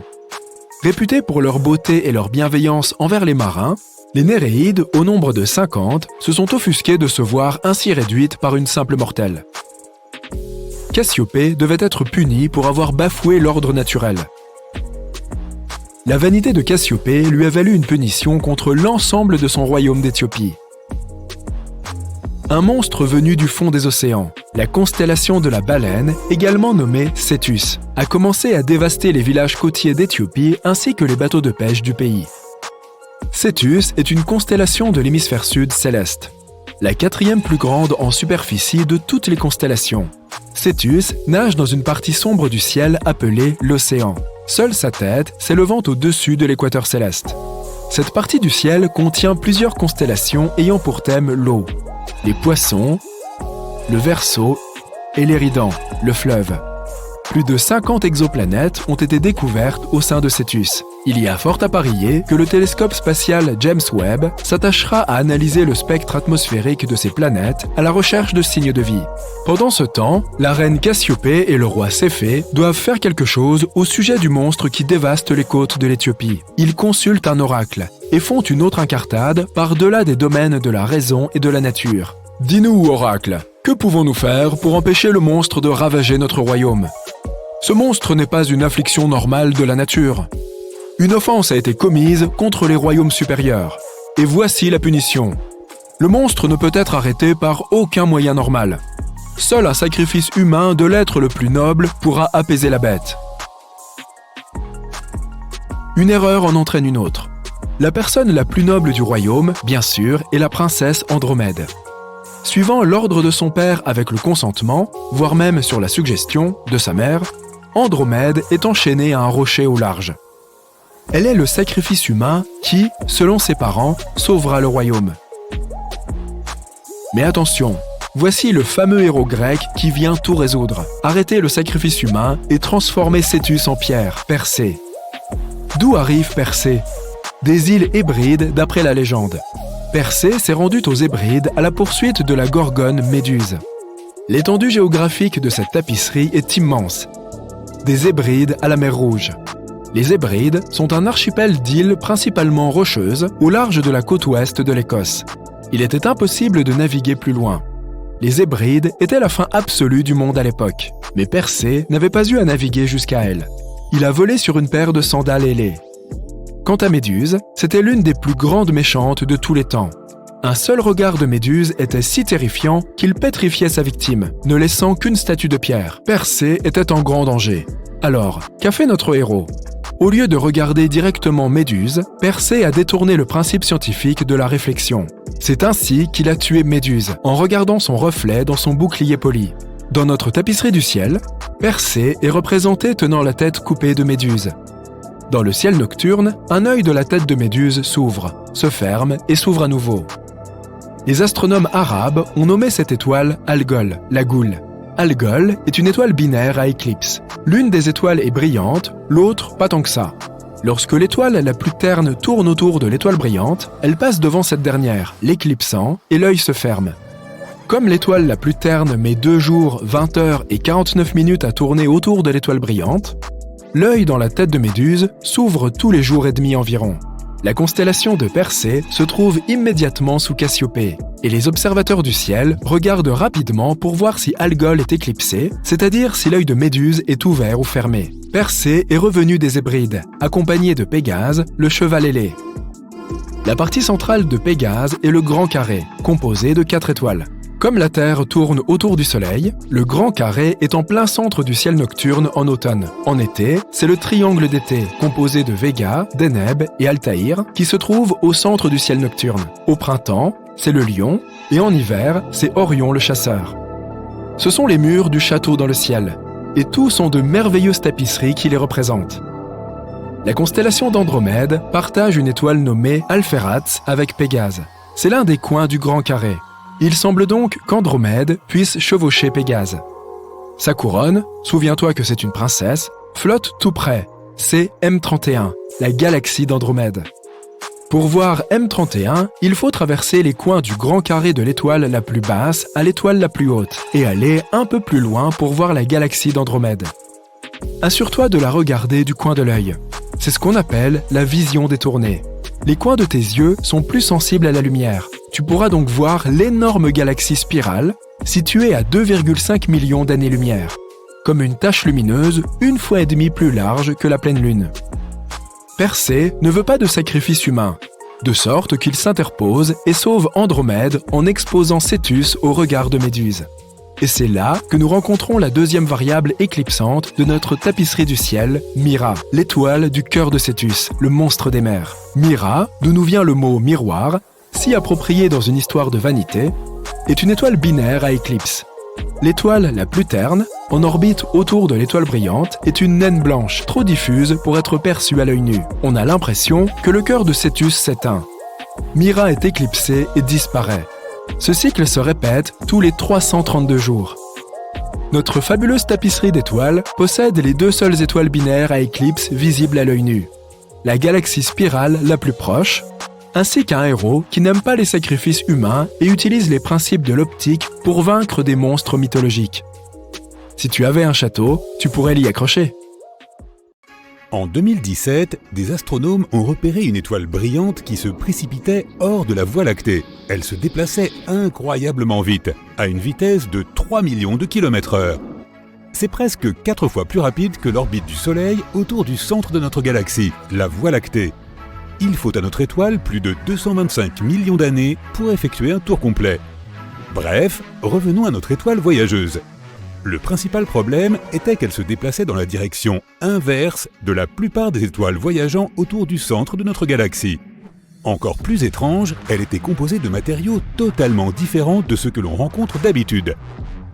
Réputées pour leur beauté et leur bienveillance envers les marins, les Néréides, au nombre de 50, se sont offusquées de se voir ainsi réduites par une simple mortelle. Cassiopée devait être punie pour avoir bafoué l'ordre naturel. La vanité de Cassiopée lui a valu une punition contre l'ensemble de son royaume d'Éthiopie. Un monstre venu du fond des océans, la constellation de la baleine, également nommée Cétus, a commencé à dévaster les villages côtiers d'Éthiopie ainsi que les bateaux de pêche du pays. Cétus est une constellation de l'hémisphère sud céleste, la 4e plus grande en superficie de toutes les constellations. Cétus nage dans une partie sombre du ciel appelée l'océan. Seule sa tête s'élevant au-dessus de l'équateur céleste. Cette partie du ciel contient plusieurs constellations ayant pour thème l'eau, les poissons, le Verseau et l'Éridan, le fleuve. Plus de 50 exoplanètes ont été découvertes au sein de Cétus. Il y a fort à parier que le télescope spatial James Webb s'attachera à analyser le spectre atmosphérique de ces planètes à la recherche de signes de vie. Pendant ce temps, la reine Cassiopée et le roi Céphée doivent faire quelque chose au sujet du monstre qui dévaste les côtes de l'Éthiopie. Ils consultent un oracle et font une autre incartade par-delà des domaines de la raison et de la nature. « Dis-nous, oracle, que pouvons-nous faire pour empêcher le monstre de ravager notre royaume ? Ce monstre n'est pas une affliction normale de la nature. Une offense a été commise contre les royaumes supérieurs. Et voici la punition. Le monstre ne peut être arrêté par aucun moyen normal. Seul un sacrifice humain de l'être le plus noble pourra apaiser la bête. » Une erreur en entraîne une autre. La personne la plus noble du royaume, bien sûr, est la princesse Andromède. Suivant l'ordre de son père avec le consentement, voire même sur la suggestion de sa mère, Andromède est enchaînée à un rocher au large. Elle est le sacrifice humain qui, selon ses parents, sauvera le royaume. Mais attention, voici le fameux héros grec qui vient tout résoudre, arrêter le sacrifice humain et transformer Cétus en pierre, Persée. D'où arrive Persée ? Des îles Hébrides d'après la légende. Persée s'est rendue aux Hébrides à la poursuite de la gorgone Méduse. L'étendue géographique de cette tapisserie est immense. Des Hébrides à la mer Rouge. Les Hébrides sont un archipel d'îles principalement rocheuses au large de la côte ouest de l'Écosse. Il était impossible de naviguer plus loin. Les Hébrides étaient la fin absolue du monde à l'époque, mais Persée n'avait pas eu à naviguer jusqu'à elle. Il a volé sur une paire de sandales ailées. Quant à Méduse, c'était l'une des plus grandes méchantes de tous les temps. Un seul regard de Méduse était si terrifiant qu'il pétrifiait sa victime, ne laissant qu'une statue de pierre. Persée était en grand danger. Alors, qu'a fait notre héros ? Au lieu de regarder directement Méduse, Persée a détourné le principe scientifique de la réflexion. C'est ainsi qu'il a tué Méduse, en regardant son reflet dans son bouclier poli. Dans notre tapisserie du ciel, Persée est représenté tenant la tête coupée de Méduse. Dans le ciel nocturne, un œil de la tête de Méduse s'ouvre, se ferme et s'ouvre à nouveau. Les astronomes arabes ont nommé cette étoile Algol, la goule. Algol est une étoile binaire à éclipse. L'une des étoiles est brillante, l'autre pas tant que ça. Lorsque l'étoile la plus terne tourne autour de l'étoile brillante, elle passe devant cette dernière, l'éclipsant, et l'œil se ferme. Comme l'étoile la plus terne met 2 jours, 20 heures et 49 minutes à tourner autour de l'étoile brillante, l'œil dans la tête de Méduse s'ouvre tous les jours et demi environ. La constellation de Persée se trouve immédiatement sous Cassiopée, et les observateurs du ciel regardent rapidement pour voir si Algol est éclipsé, c'est-à-dire si l'œil de Méduse est ouvert ou fermé. Persée est revenu des Hébrides, accompagné de Pégase, le cheval ailé. La partie centrale de Pégase est le Grand Carré, composé de 4 étoiles. Comme la Terre tourne autour du Soleil, le Grand Carré est en plein centre du ciel nocturne en automne. En été, c'est le triangle d'été, composé de Véga, Deneb et Altaïr, qui se trouve au centre du ciel nocturne. Au printemps, c'est le Lion, et en hiver, c'est Orion le chasseur. Ce sont les murs du château dans le ciel, et tous sont de merveilleuses tapisseries qui les représentent. La constellation d'Andromède partage une étoile nommée Alphératz avec Pégase. C'est l'un des coins du Grand Carré. Il semble donc qu'Andromède puisse chevaucher Pégase. Sa couronne, souviens-toi que c'est une princesse, flotte tout près. C'est M31, la galaxie d'Andromède. Pour voir M31, il faut traverser les coins du grand carré de l'étoile la plus basse à l'étoile la plus haute et aller un peu plus loin pour voir la galaxie d'Andromède. Assure-toi de la regarder du coin de l'œil. C'est ce qu'on appelle la vision détournée. Les coins de tes yeux sont plus sensibles à la lumière. Tu pourras donc voir l'énorme galaxie spirale, située à 2,5 millions d'années-lumière, comme une tache lumineuse 1,5 fois plus large que la pleine lune. Persée ne veut pas de sacrifice humain, de sorte qu'il s'interpose et sauve Andromède en exposant Cétus au regard de Méduse. Et c'est là que nous rencontrons la deuxième variable éclipsante de notre tapisserie du ciel, Mira, l'étoile du cœur de Cétus, le monstre des mers. Mira, d'où nous vient le mot miroir, si approprié dans une histoire de vanité, est une étoile binaire à éclipse. L'étoile la plus terne, en orbite autour de l'étoile brillante, est une naine blanche, trop diffuse pour être perçue à l'œil nu. On a l'impression que le cœur de Cétus s'éteint. Mira est éclipsée et disparaît. Ce cycle se répète tous les 332 jours. Notre fabuleuse tapisserie d'étoiles possède les 2 seules étoiles binaires à éclipse visibles à l'œil nu. La galaxie spirale la plus proche, ainsi qu'un héros qui n'aime pas les sacrifices humains et utilise les principes de l'optique pour vaincre des monstres mythologiques. Si tu avais un château, tu pourrais l'y accrocher. En 2017, des astronomes ont repéré une étoile brillante qui se précipitait hors de la Voie lactée. Elle se déplaçait incroyablement vite, à une vitesse de 3 millions de km/h. C'est presque 4 fois plus rapide que l'orbite du Soleil autour du centre de notre galaxie, la Voie lactée. Il faut à notre étoile plus de 225 millions d'années pour effectuer un tour complet. Bref, revenons à notre étoile voyageuse. Le principal problème était qu'elle se déplaçait dans la direction inverse de la plupart des étoiles voyageant autour du centre de notre galaxie. Encore plus étrange, elle était composée de matériaux totalement différents de ceux que l'on rencontre d'habitude.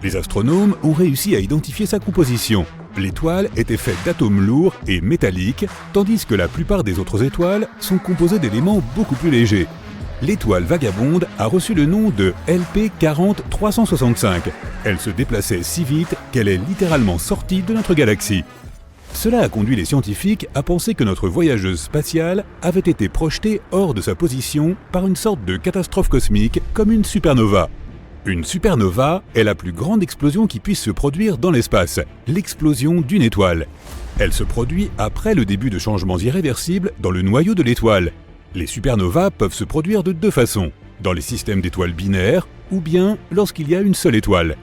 Les astronomes ont réussi à identifier sa composition. L'étoile était faite d'atomes lourds et métalliques, tandis que la plupart des autres étoiles sont composées d'éléments beaucoup plus légers. L'étoile vagabonde a reçu le nom de LP 40365. Elle se déplaçait si vite qu'elle est littéralement sortie de notre galaxie. Cela a conduit les scientifiques à penser que notre voyageuse spatiale avait été projetée hors de sa position par une sorte de catastrophe cosmique comme une supernova. Une supernova est la plus grande explosion qui puisse se produire dans l'espace, l'explosion d'une étoile. Elle se produit après le début de changements irréversibles dans le noyau de l'étoile. Les supernovas peuvent se produire de 2 façons, dans les systèmes d'étoiles binaires ou bien lorsqu'il y a une seule étoile.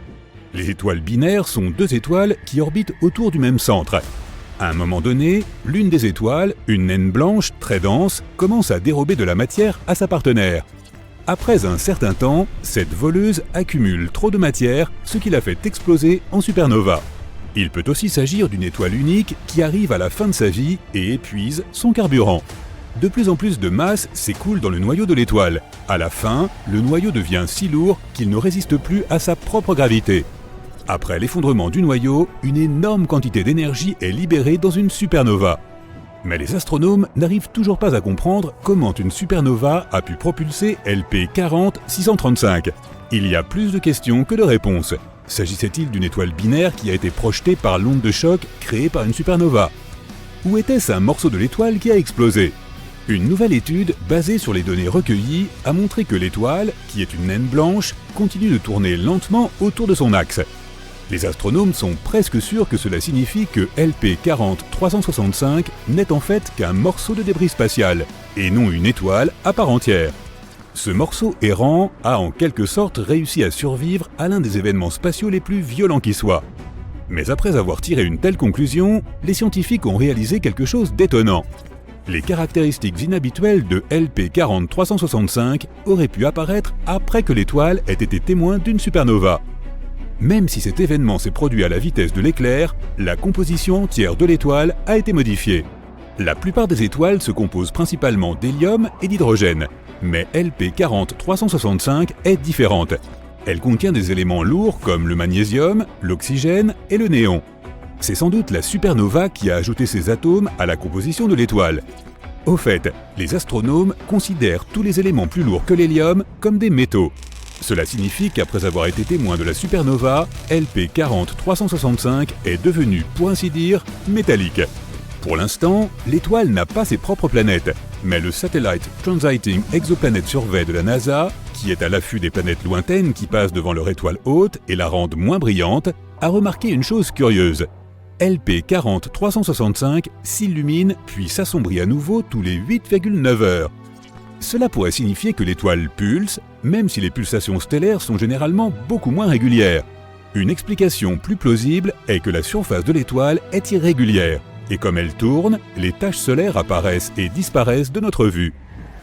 Les étoiles binaires sont 2 étoiles qui orbitent autour du même centre. À un moment donné, l'une des étoiles, une naine blanche très dense, commence à dérober de la matière à sa partenaire. Après un certain temps, cette voleuse accumule trop de matière, ce qui la fait exploser en supernova. Il peut aussi s'agir d'une étoile unique qui arrive à la fin de sa vie et épuise son carburant. De plus en plus de masse s'écoule dans le noyau de l'étoile. À la fin, le noyau devient si lourd qu'il ne résiste plus à sa propre gravité. Après l'effondrement du noyau, une énorme quantité d'énergie est libérée dans une supernova. Mais les astronomes n'arrivent toujours pas à comprendre comment une supernova a pu propulser LP 40 635. Il y a plus de questions que de réponses. S'agissait-il d'une étoile binaire qui a été projetée par l'onde de choc créée par une supernova? Ou était-ce un morceau de l'étoile qui a explosé? Une nouvelle étude, basée sur les données recueillies, a montré que l'étoile, qui est une naine blanche, continue de tourner lentement autour de son axe. Les astronomes sont presque sûrs que cela signifie que LP 40 365 n'est en fait qu'un morceau de débris spatial, et non une étoile à part entière. Ce morceau errant a en quelque sorte réussi à survivre à l'un des événements spatiaux les plus violents qui soient. Mais après avoir tiré une telle conclusion, les scientifiques ont réalisé quelque chose d'étonnant. Les caractéristiques inhabituelles de LP 40 365 auraient pu apparaître après que l'étoile ait été témoin d'une supernova. Même si cet événement s'est produit à la vitesse de l'éclair, la composition entière de l'étoile a été modifiée. La plupart des étoiles se composent principalement d'hélium et d'hydrogène, mais LP 40 365 est différente. Elle contient des éléments lourds comme le magnésium, l'oxygène et le néon. C'est sans doute la supernova qui a ajouté ces atomes à la composition de l'étoile. Au fait, les astronomes considèrent tous les éléments plus lourds que l'hélium comme des métaux. Cela signifie qu'après avoir été témoin de la supernova, LP 40 365 est devenu, pour ainsi dire, métallique. Pour l'instant, l'étoile n'a pas ses propres planètes, mais le Satellite Transiting Exoplanet Survey de la NASA, qui est à l'affût des planètes lointaines qui passent devant leur étoile haute et la rendent moins brillante, a remarqué une chose curieuse. LP 40 365 s'illumine puis s'assombrit à nouveau tous les 8,9 heures. Cela pourrait signifier que l'étoile pulse, même si les pulsations stellaires sont généralement beaucoup moins régulières. Une explication plus plausible est que la surface de l'étoile est irrégulière, et comme elle tourne, les taches solaires apparaissent et disparaissent de notre vue.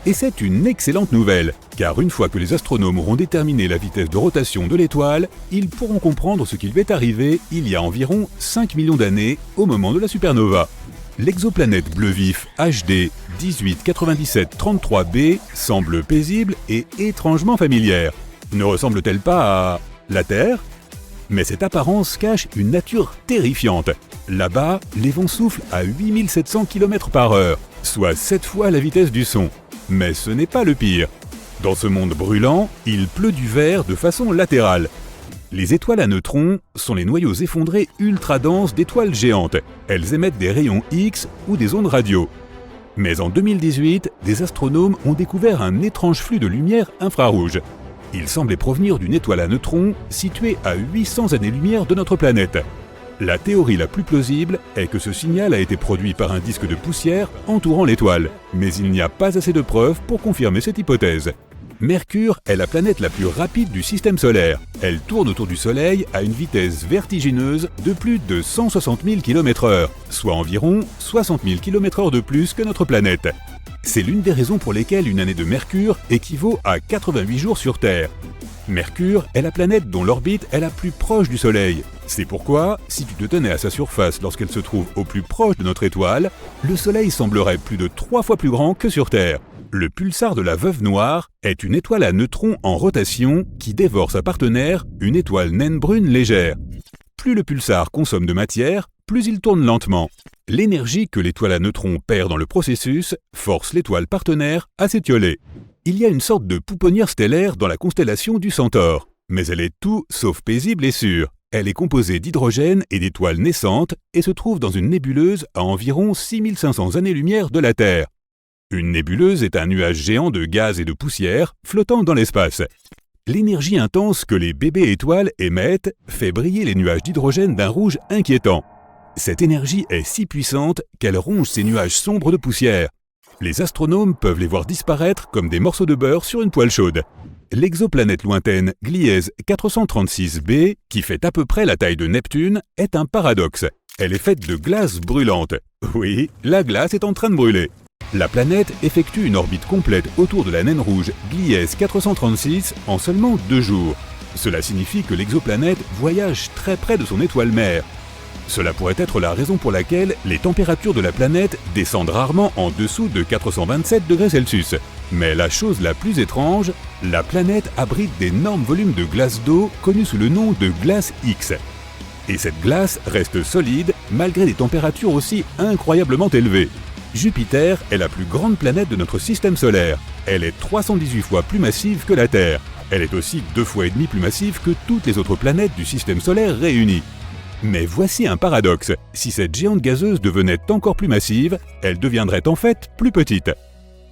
Et c'est une excellente nouvelle, car une fois que les astronomes auront déterminé la vitesse de rotation de l'étoile, ils pourront comprendre ce qui lui est arrivé il y a environ 5 millions d'années, au moment de la supernova. L'exoplanète bleu vif HD 189733b semble paisible et étrangement familière. Ne ressemble-t-elle pas à la Terre? Mais cette apparence cache une nature terrifiante. Là-bas, les vents soufflent à 8700 km/h, soit 7 fois la vitesse du son. Mais ce n'est pas le pire. Dans ce monde brûlant, il pleut du verre de façon latérale. Les étoiles à neutrons sont les noyaux effondrés ultra denses d'étoiles géantes. Elles émettent des rayons X ou des ondes radio. Mais en 2018, des astronomes ont découvert un étrange flux de lumière infrarouge. Il semblait provenir d'une étoile à neutrons située à 800 années-lumière de notre planète. La théorie la plus plausible est que ce signal a été produit par un disque de poussière entourant l'étoile, mais il n'y a pas assez de preuves pour confirmer cette hypothèse. Mercure est la planète la plus rapide du système solaire. Elle tourne autour du Soleil à une vitesse vertigineuse de plus de 160 000 km/h, soit environ 60 000 km/h de plus que notre planète. C'est l'une des raisons pour lesquelles une année de Mercure équivaut à 88 jours sur Terre. Mercure est la planète dont l'orbite est la plus proche du Soleil. C'est pourquoi, si tu te tenais à sa surface lorsqu'elle se trouve au plus proche de notre étoile, le Soleil semblerait plus de 3 fois plus grand que sur Terre. Le pulsar de la Veuve Noire est une étoile à neutrons en rotation qui dévore sa partenaire, une étoile naine brune légère. Plus le pulsar consomme de matière, plus il tourne lentement. L'énergie que l'étoile à neutrons perd dans le processus force l'étoile partenaire à s'étioler. Il y a une sorte de pouponnière stellaire dans la constellation du Centaure, mais elle est tout sauf paisible et sûre. Elle est composée d'hydrogène et d'étoiles naissantes et se trouve dans une nébuleuse à environ 6500 années-lumière de la Terre. Une nébuleuse est un nuage géant de gaz et de poussière flottant dans l'espace. L'énergie intense que les bébés étoiles émettent fait briller les nuages d'hydrogène d'un rouge inquiétant. Cette énergie est si puissante qu'elle ronge ces nuages sombres de poussière. Les astronomes peuvent les voir disparaître comme des morceaux de beurre sur une poêle chaude. L'exoplanète lointaine Gliese 436b, qui fait à peu près la taille de Neptune, est un paradoxe. Elle est faite de glace brûlante. Oui, la glace est en train de brûler. La planète effectue une orbite complète autour de la naine rouge Gliese 436 en seulement 2 jours. Cela signifie que l'exoplanète voyage très près de son étoile mère. Cela pourrait être la raison pour laquelle les températures de la planète descendent rarement en dessous de 427 degrés Celsius. Mais la chose la plus étrange, la planète abrite d'énormes volumes de glace d'eau connus sous le nom de glace X. Et cette glace reste solide malgré des températures aussi incroyablement élevées. Jupiter est la plus grande planète de notre système solaire. Elle est 318 fois plus massive que la Terre. Elle est aussi 2,5 fois plus massive que toutes les autres planètes du système solaire réunies. Mais voici un paradoxe. Si cette géante gazeuse devenait encore plus massive, elle deviendrait en fait plus petite.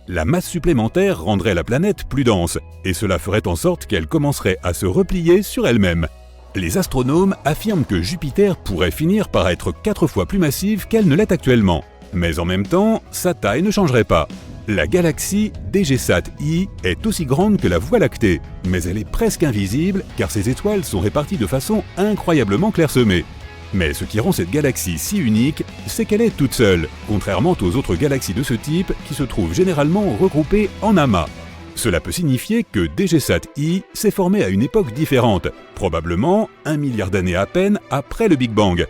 La masse supplémentaire rendrait la planète plus dense, et cela ferait en sorte qu'elle commencerait à se replier sur elle-même. Les astronomes affirment que Jupiter pourrait finir par être 4 fois plus massive qu'elle ne l'est actuellement. Mais en même temps, sa taille ne changerait pas. La galaxie DGSat I est aussi grande que la Voie lactée, mais elle est presque invisible car ses étoiles sont réparties de façon incroyablement clairsemée. Mais ce qui rend cette galaxie si unique, c'est qu'elle est toute seule, contrairement aux autres galaxies de ce type qui se trouvent généralement regroupées en amas. Cela peut signifier que DGSat I s'est formé à une époque différente, probablement 1 milliard d'années à peine après le Big Bang.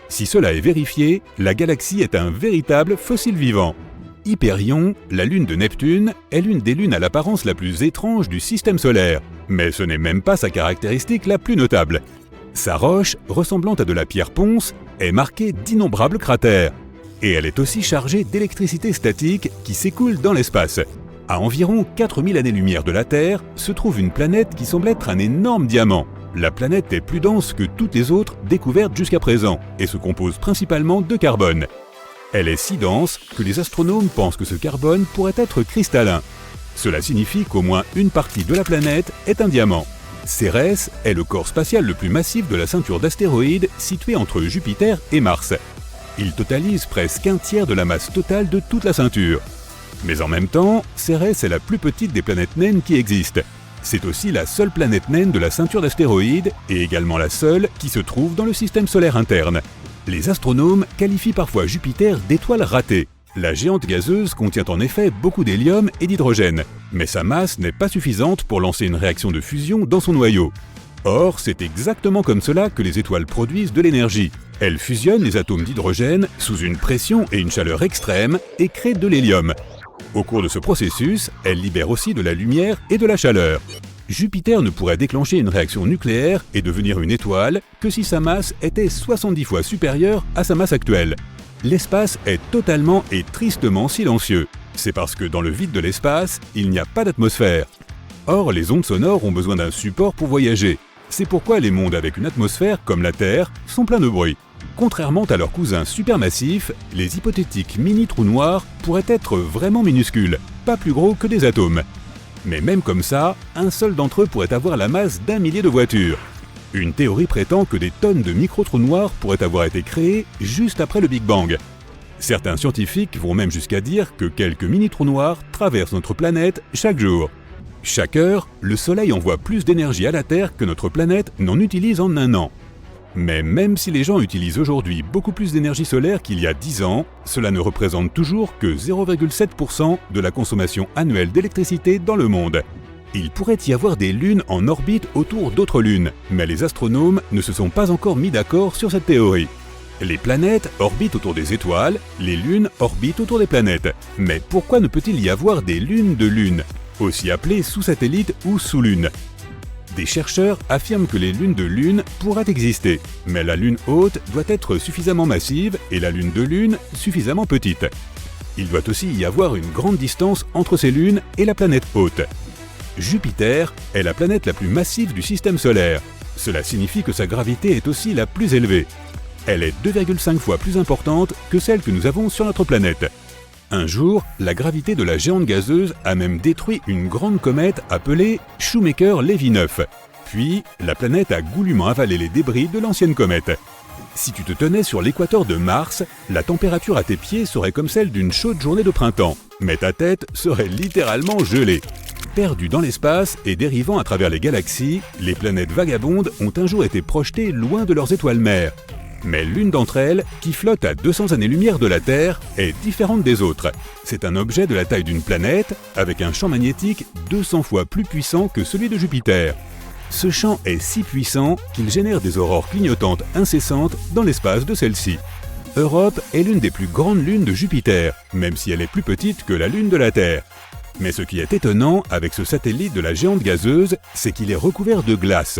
Si cela est vérifié, la galaxie est un véritable fossile vivant. Hyperion, la lune de Neptune, est l'une des lunes à l'apparence la plus étrange du système solaire, mais ce n'est même pas sa caractéristique la plus notable. Sa roche, ressemblant à de la pierre ponce, est marquée d'innombrables cratères. Et elle est aussi chargée d'électricité statique qui s'écoule dans l'espace. À environ 4000 années-lumière de la Terre, se trouve une planète qui semble être un énorme diamant. La planète est plus dense que toutes les autres découvertes jusqu'à présent et se compose principalement de carbone. Elle est si dense que les astronomes pensent que ce carbone pourrait être cristallin. Cela signifie qu'au moins une partie de la planète est un diamant. Cérès est le corps spatial le plus massif de la ceinture d'astéroïdes située entre Jupiter et Mars. Il totalise presque un tiers de la masse totale de toute la ceinture. Mais en même temps, Cérès est la plus petite des planètes naines qui existent. C'est aussi la seule planète naine de la ceinture d'astéroïdes et également la seule qui se trouve dans le système solaire interne. Les astronomes qualifient parfois Jupiter d'étoile ratée. La géante gazeuse contient en effet beaucoup d'hélium et d'hydrogène, mais sa masse n'est pas suffisante pour lancer une réaction de fusion dans son noyau. Or, c'est exactement comme cela que les étoiles produisent de l'énergie. Elles fusionnent les atomes d'hydrogène sous une pression et une chaleur extrêmes et créent de l'hélium. Au cours de ce processus, elles libèrent aussi de la lumière et de la chaleur. Jupiter ne pourrait déclencher une réaction nucléaire et devenir une étoile que si sa masse était 70 fois supérieure à sa masse actuelle. L'espace est totalement et tristement silencieux. C'est parce que dans le vide de l'espace, il n'y a pas d'atmosphère. Or, les ondes sonores ont besoin d'un support pour voyager. C'est pourquoi les mondes avec une atmosphère, comme la Terre, sont pleins de bruit. Contrairement à leurs cousins supermassifs, les hypothétiques mini-trous noirs pourraient être vraiment minuscules, pas plus gros que des atomes. Mais même comme ça, un seul d'entre eux pourrait avoir la masse d'1 millier de voitures. Une théorie prétend que des tonnes de micro-trous noirs pourraient avoir été créés juste après le Big Bang. Certains scientifiques vont même jusqu'à dire que quelques mini-trous noirs traversent notre planète chaque jour. Chaque heure, le Soleil envoie plus d'énergie à la Terre que notre planète n'en utilise en un an. Mais même si les gens utilisent aujourd'hui beaucoup plus d'énergie solaire qu'il y a 10 ans, cela ne représente toujours que 0,7% de la consommation annuelle d'électricité dans le monde. Il pourrait y avoir des lunes en orbite autour d'autres lunes, mais les astronomes ne se sont pas encore mis d'accord sur cette théorie. Les planètes orbitent autour des étoiles, les lunes orbitent autour des planètes. Mais pourquoi ne peut-il y avoir des lunes de lunes, aussi appelées sous-satellites ou sous-lunes ? Des chercheurs affirment que les lunes de lune pourraient exister, mais la lune haute doit être suffisamment massive et la lune de lune suffisamment petite. Il doit aussi y avoir une grande distance entre ces lunes et la planète haute. Jupiter est la planète la plus massive du système solaire. Cela signifie que sa gravité est aussi la plus élevée. Elle est 2,5 fois plus importante que celle que nous avons sur notre planète. Un jour, la gravité de la géante gazeuse a même détruit une grande comète appelée Shoemaker-Levy 9. Puis, la planète a goulûment avalé les débris de l'ancienne comète. Si tu te tenais sur l'équateur de Mars, la température à tes pieds serait comme celle d'une chaude journée de printemps, mais ta tête serait littéralement gelée. Perdues dans l'espace et dérivant à travers les galaxies, les planètes vagabondes ont un jour été projetées loin de leurs étoiles mères. Mais l'une d'entre elles, qui flotte à 200 années-lumière de la Terre, est différente des autres. C'est un objet de la taille d'une planète, avec un champ magnétique 200 fois plus puissant que celui de Jupiter. Ce champ est si puissant qu'il génère des aurores clignotantes incessantes dans l'espace de celle-ci. Europe est l'une des plus grandes lunes de Jupiter, même si elle est plus petite que la Lune de la Terre. Mais ce qui est étonnant avec ce satellite de la géante gazeuse, c'est qu'il est recouvert de glace.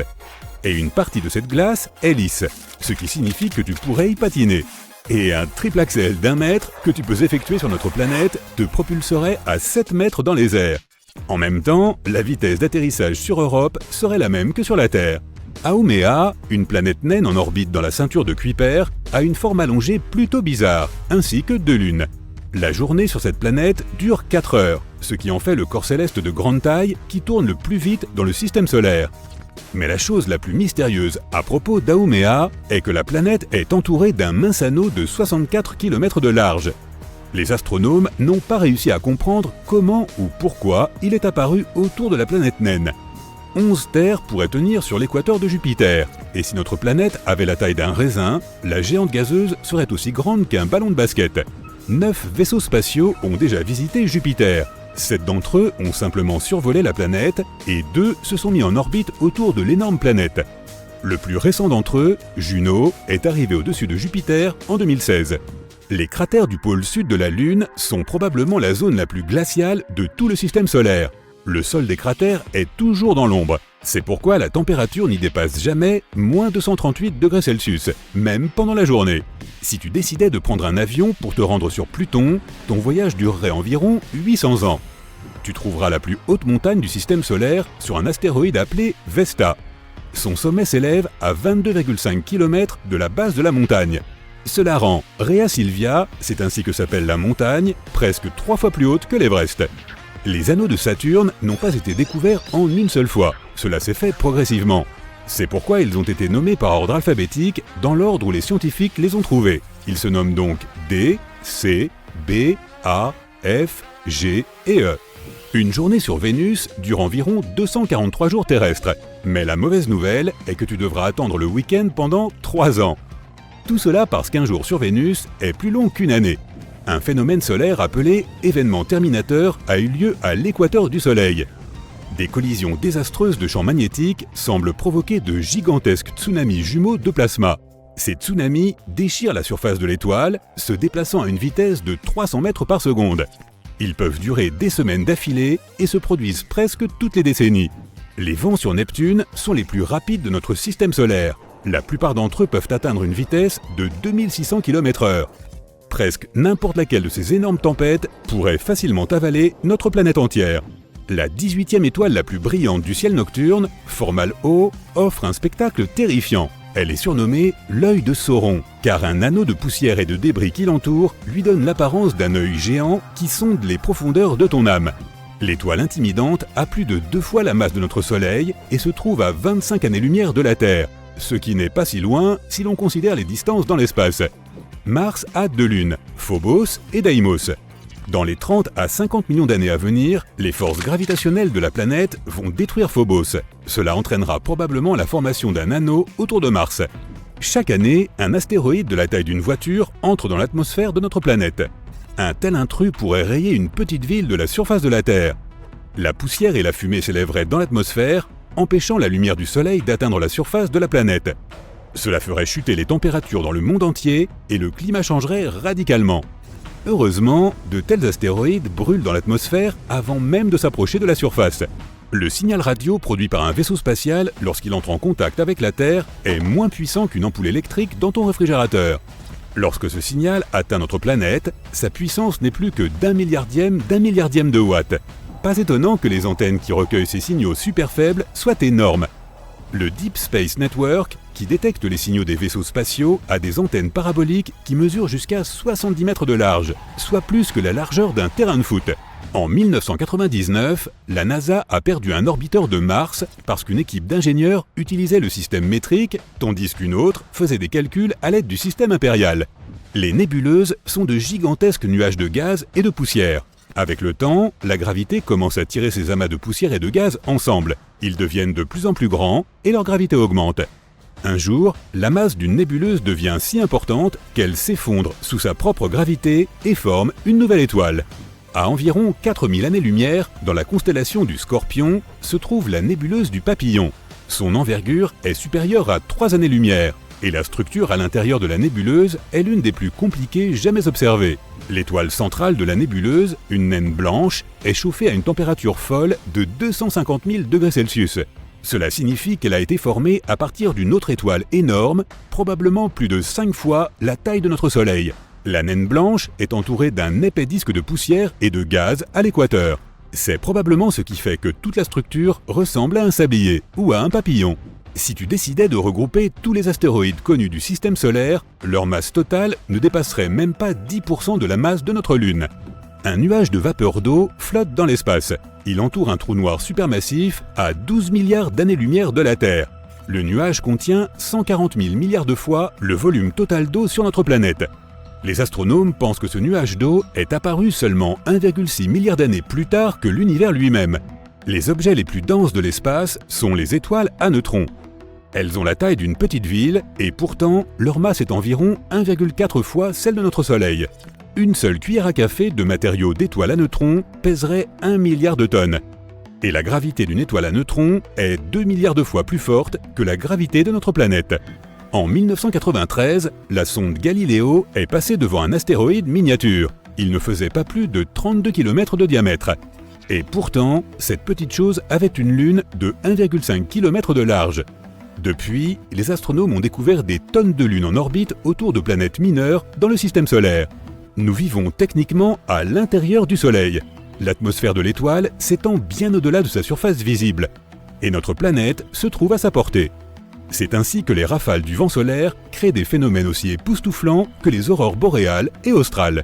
Et une partie de cette glace est lisse, ce qui signifie que tu pourrais y patiner. Et un triple axel d'1 mètre que tu peux effectuer sur notre planète te propulserait à 7 mètres dans les airs. En même temps, la vitesse d'atterrissage sur Europe serait la même que sur la Terre. Haumea, une planète naine en orbite dans la ceinture de Kuiper, a une forme allongée plutôt bizarre, ainsi que 2 lunes. La journée sur cette planète dure 4 heures, ce qui en fait le corps céleste de grande taille qui tourne le plus vite dans le système solaire. Mais la chose la plus mystérieuse à propos d'Haumea est que la planète est entourée d'un mince anneau de 64 km de large. Les astronomes n'ont pas réussi à comprendre comment ou pourquoi il est apparu autour de la planète naine. 11 terres pourraient tenir sur l'équateur de Jupiter, et si notre planète avait la taille d'un raisin, la géante gazeuse serait aussi grande qu'un ballon de basket. 9 vaisseaux spatiaux ont déjà visité Jupiter. 7 d'entre eux ont simplement survolé la planète, et 2 se sont mis en orbite autour de l'énorme planète. Le plus récent d'entre eux, Juno, est arrivé au-dessus de Jupiter en 2016. Les cratères du pôle sud de la Lune sont probablement la zone la plus glaciale de tout le système solaire. Le sol des cratères est toujours dans l'ombre. C'est pourquoi la température n'y dépasse jamais moins 238 degrés Celsius, même pendant la journée. Si tu décidais de prendre un avion pour te rendre sur Pluton, ton voyage durerait environ 800 ans. Tu trouveras la plus haute montagne du système solaire sur un astéroïde appelé Vesta. Son sommet s'élève à 22,5 km de la base de la montagne. Cela rend Rhea Silvia, c'est ainsi que s'appelle la montagne, presque 3 fois plus haute que l'Everest. Les anneaux de Saturne n'ont pas été découverts en une seule fois, cela s'est fait progressivement. C'est pourquoi ils ont été nommés par ordre alphabétique dans l'ordre où les scientifiques les ont trouvés. Ils se nomment donc D, C, B, A, F, G et E. Une journée sur Vénus dure environ 243 jours terrestres, mais la mauvaise nouvelle est que tu devras attendre le week-end pendant 3 ans. Tout cela parce qu'un jour sur Vénus est plus long qu'une année. Un phénomène solaire appelé événement terminateur a eu lieu à l'équateur du Soleil. Des collisions désastreuses de champs magnétiques semblent provoquer de gigantesques tsunamis jumeaux de plasma. Ces tsunamis déchirent la surface de l'étoile, se déplaçant à une vitesse de 300 mètres par seconde. Ils peuvent durer des semaines d'affilée et se produisent presque toutes les décennies. Les vents sur Neptune sont les plus rapides de notre système solaire. La plupart d'entre eux peuvent atteindre une vitesse de 2600 km/h. Presque n'importe laquelle de ces énormes tempêtes pourrait facilement avaler notre planète entière. La 18e étoile la plus brillante du ciel nocturne, Formal O, offre un spectacle terrifiant. Elle est surnommée l'œil de Sauron, car un anneau de poussière et de débris qui l'entoure lui donne l'apparence d'un œil géant qui sonde les profondeurs de ton âme. L'étoile intimidante a plus de 2 fois la masse de notre Soleil et se trouve à 25 années-lumière de la Terre, ce qui n'est pas si loin si l'on considère les distances dans l'espace. Mars a 2 lunes, Phobos et Deimos. Dans les 30 à 50 millions d'années à venir, les forces gravitationnelles de la planète vont détruire Phobos. Cela entraînera probablement la formation d'un anneau autour de Mars. Chaque année, un astéroïde de la taille d'une voiture entre dans l'atmosphère de notre planète. Un tel intrus pourrait rayer une petite ville de la surface de la Terre. La poussière et la fumée s'élèveraient dans l'atmosphère, empêchant la lumière du Soleil d'atteindre la surface de la planète. Cela ferait chuter les températures dans le monde entier et le climat changerait radicalement. Heureusement, de tels astéroïdes brûlent dans l'atmosphère avant même de s'approcher de la surface. Le signal radio produit par un vaisseau spatial lorsqu'il entre en contact avec la Terre est moins puissant qu'une ampoule électrique dans ton réfrigérateur. Lorsque ce signal atteint notre planète, sa puissance n'est plus que d'un milliardième de watt. Pas étonnant que les antennes qui recueillent ces signaux super faibles soient énormes. Le Deep Space Network, qui détecte les signaux des vaisseaux spatiaux, a des antennes paraboliques qui mesurent jusqu'à 70 mètres de large, soit plus que la largeur d'un terrain de foot. En 1999, la NASA a perdu un orbiteur de Mars parce qu'une équipe d'ingénieurs utilisait le système métrique, tandis qu'une autre faisait des calculs à l'aide du système impérial. Les nébuleuses sont de gigantesques nuages de gaz et de poussière. Avec le temps, la gravité commence à tirer ces amas de poussière et de gaz ensemble. Ils deviennent de plus en plus grands et leur gravité augmente. Un jour, la masse d'une nébuleuse devient si importante qu'elle s'effondre sous sa propre gravité et forme une nouvelle étoile. À environ 4000 années-lumière, dans la constellation du Scorpion, se trouve la nébuleuse du Papillon. Son envergure est supérieure à 3 années-lumière, et la structure à l'intérieur de la nébuleuse est l'une des plus compliquées jamais observées. L'étoile centrale de la nébuleuse, une naine blanche, est chauffée à une température folle de 250 000 degrés Celsius. Cela signifie qu'elle a été formée à partir d'une autre étoile énorme, probablement plus de 5 fois la taille de notre Soleil. La naine blanche est entourée d'un épais disque de poussière et de gaz à l'équateur. C'est probablement ce qui fait que toute la structure ressemble à un sablier ou à un papillon. Si tu décidais de regrouper tous les astéroïdes connus du système solaire, leur masse totale ne dépasserait même pas 10% de la masse de notre Lune. Un nuage de vapeur d'eau flotte dans l'espace. Il entoure un trou noir supermassif à 12 milliards d'années-lumière de la Terre. Le nuage contient 140 000 milliards de fois le volume total d'eau sur notre planète. Les astronomes pensent que ce nuage d'eau est apparu seulement 1,6 milliard d'années plus tard que l'univers lui-même. Les objets les plus denses de l'espace sont les étoiles à neutrons. Elles ont la taille d'une petite ville et pourtant leur masse est environ 1,4 fois celle de notre Soleil. Une seule cuillère à café de matériaux d'étoiles à neutrons pèserait 1 milliard de tonnes. Et la gravité d'une étoile à neutrons est 2 milliards de fois plus forte que la gravité de notre planète. En 1993, la sonde Galileo est passée devant un astéroïde miniature. Il ne faisait pas plus de 32 km de diamètre. Et pourtant, cette petite chose avait une lune de 1,5 km de large. Depuis, les astronomes ont découvert des tonnes de lunes en orbite autour de planètes mineures dans le système solaire. Nous vivons techniquement à l'intérieur du Soleil. L'atmosphère de l'étoile s'étend bien au-delà de sa surface visible. Et notre planète se trouve à sa portée. C'est ainsi que les rafales du vent solaire créent des phénomènes aussi époustouflants que les aurores boréales et australes.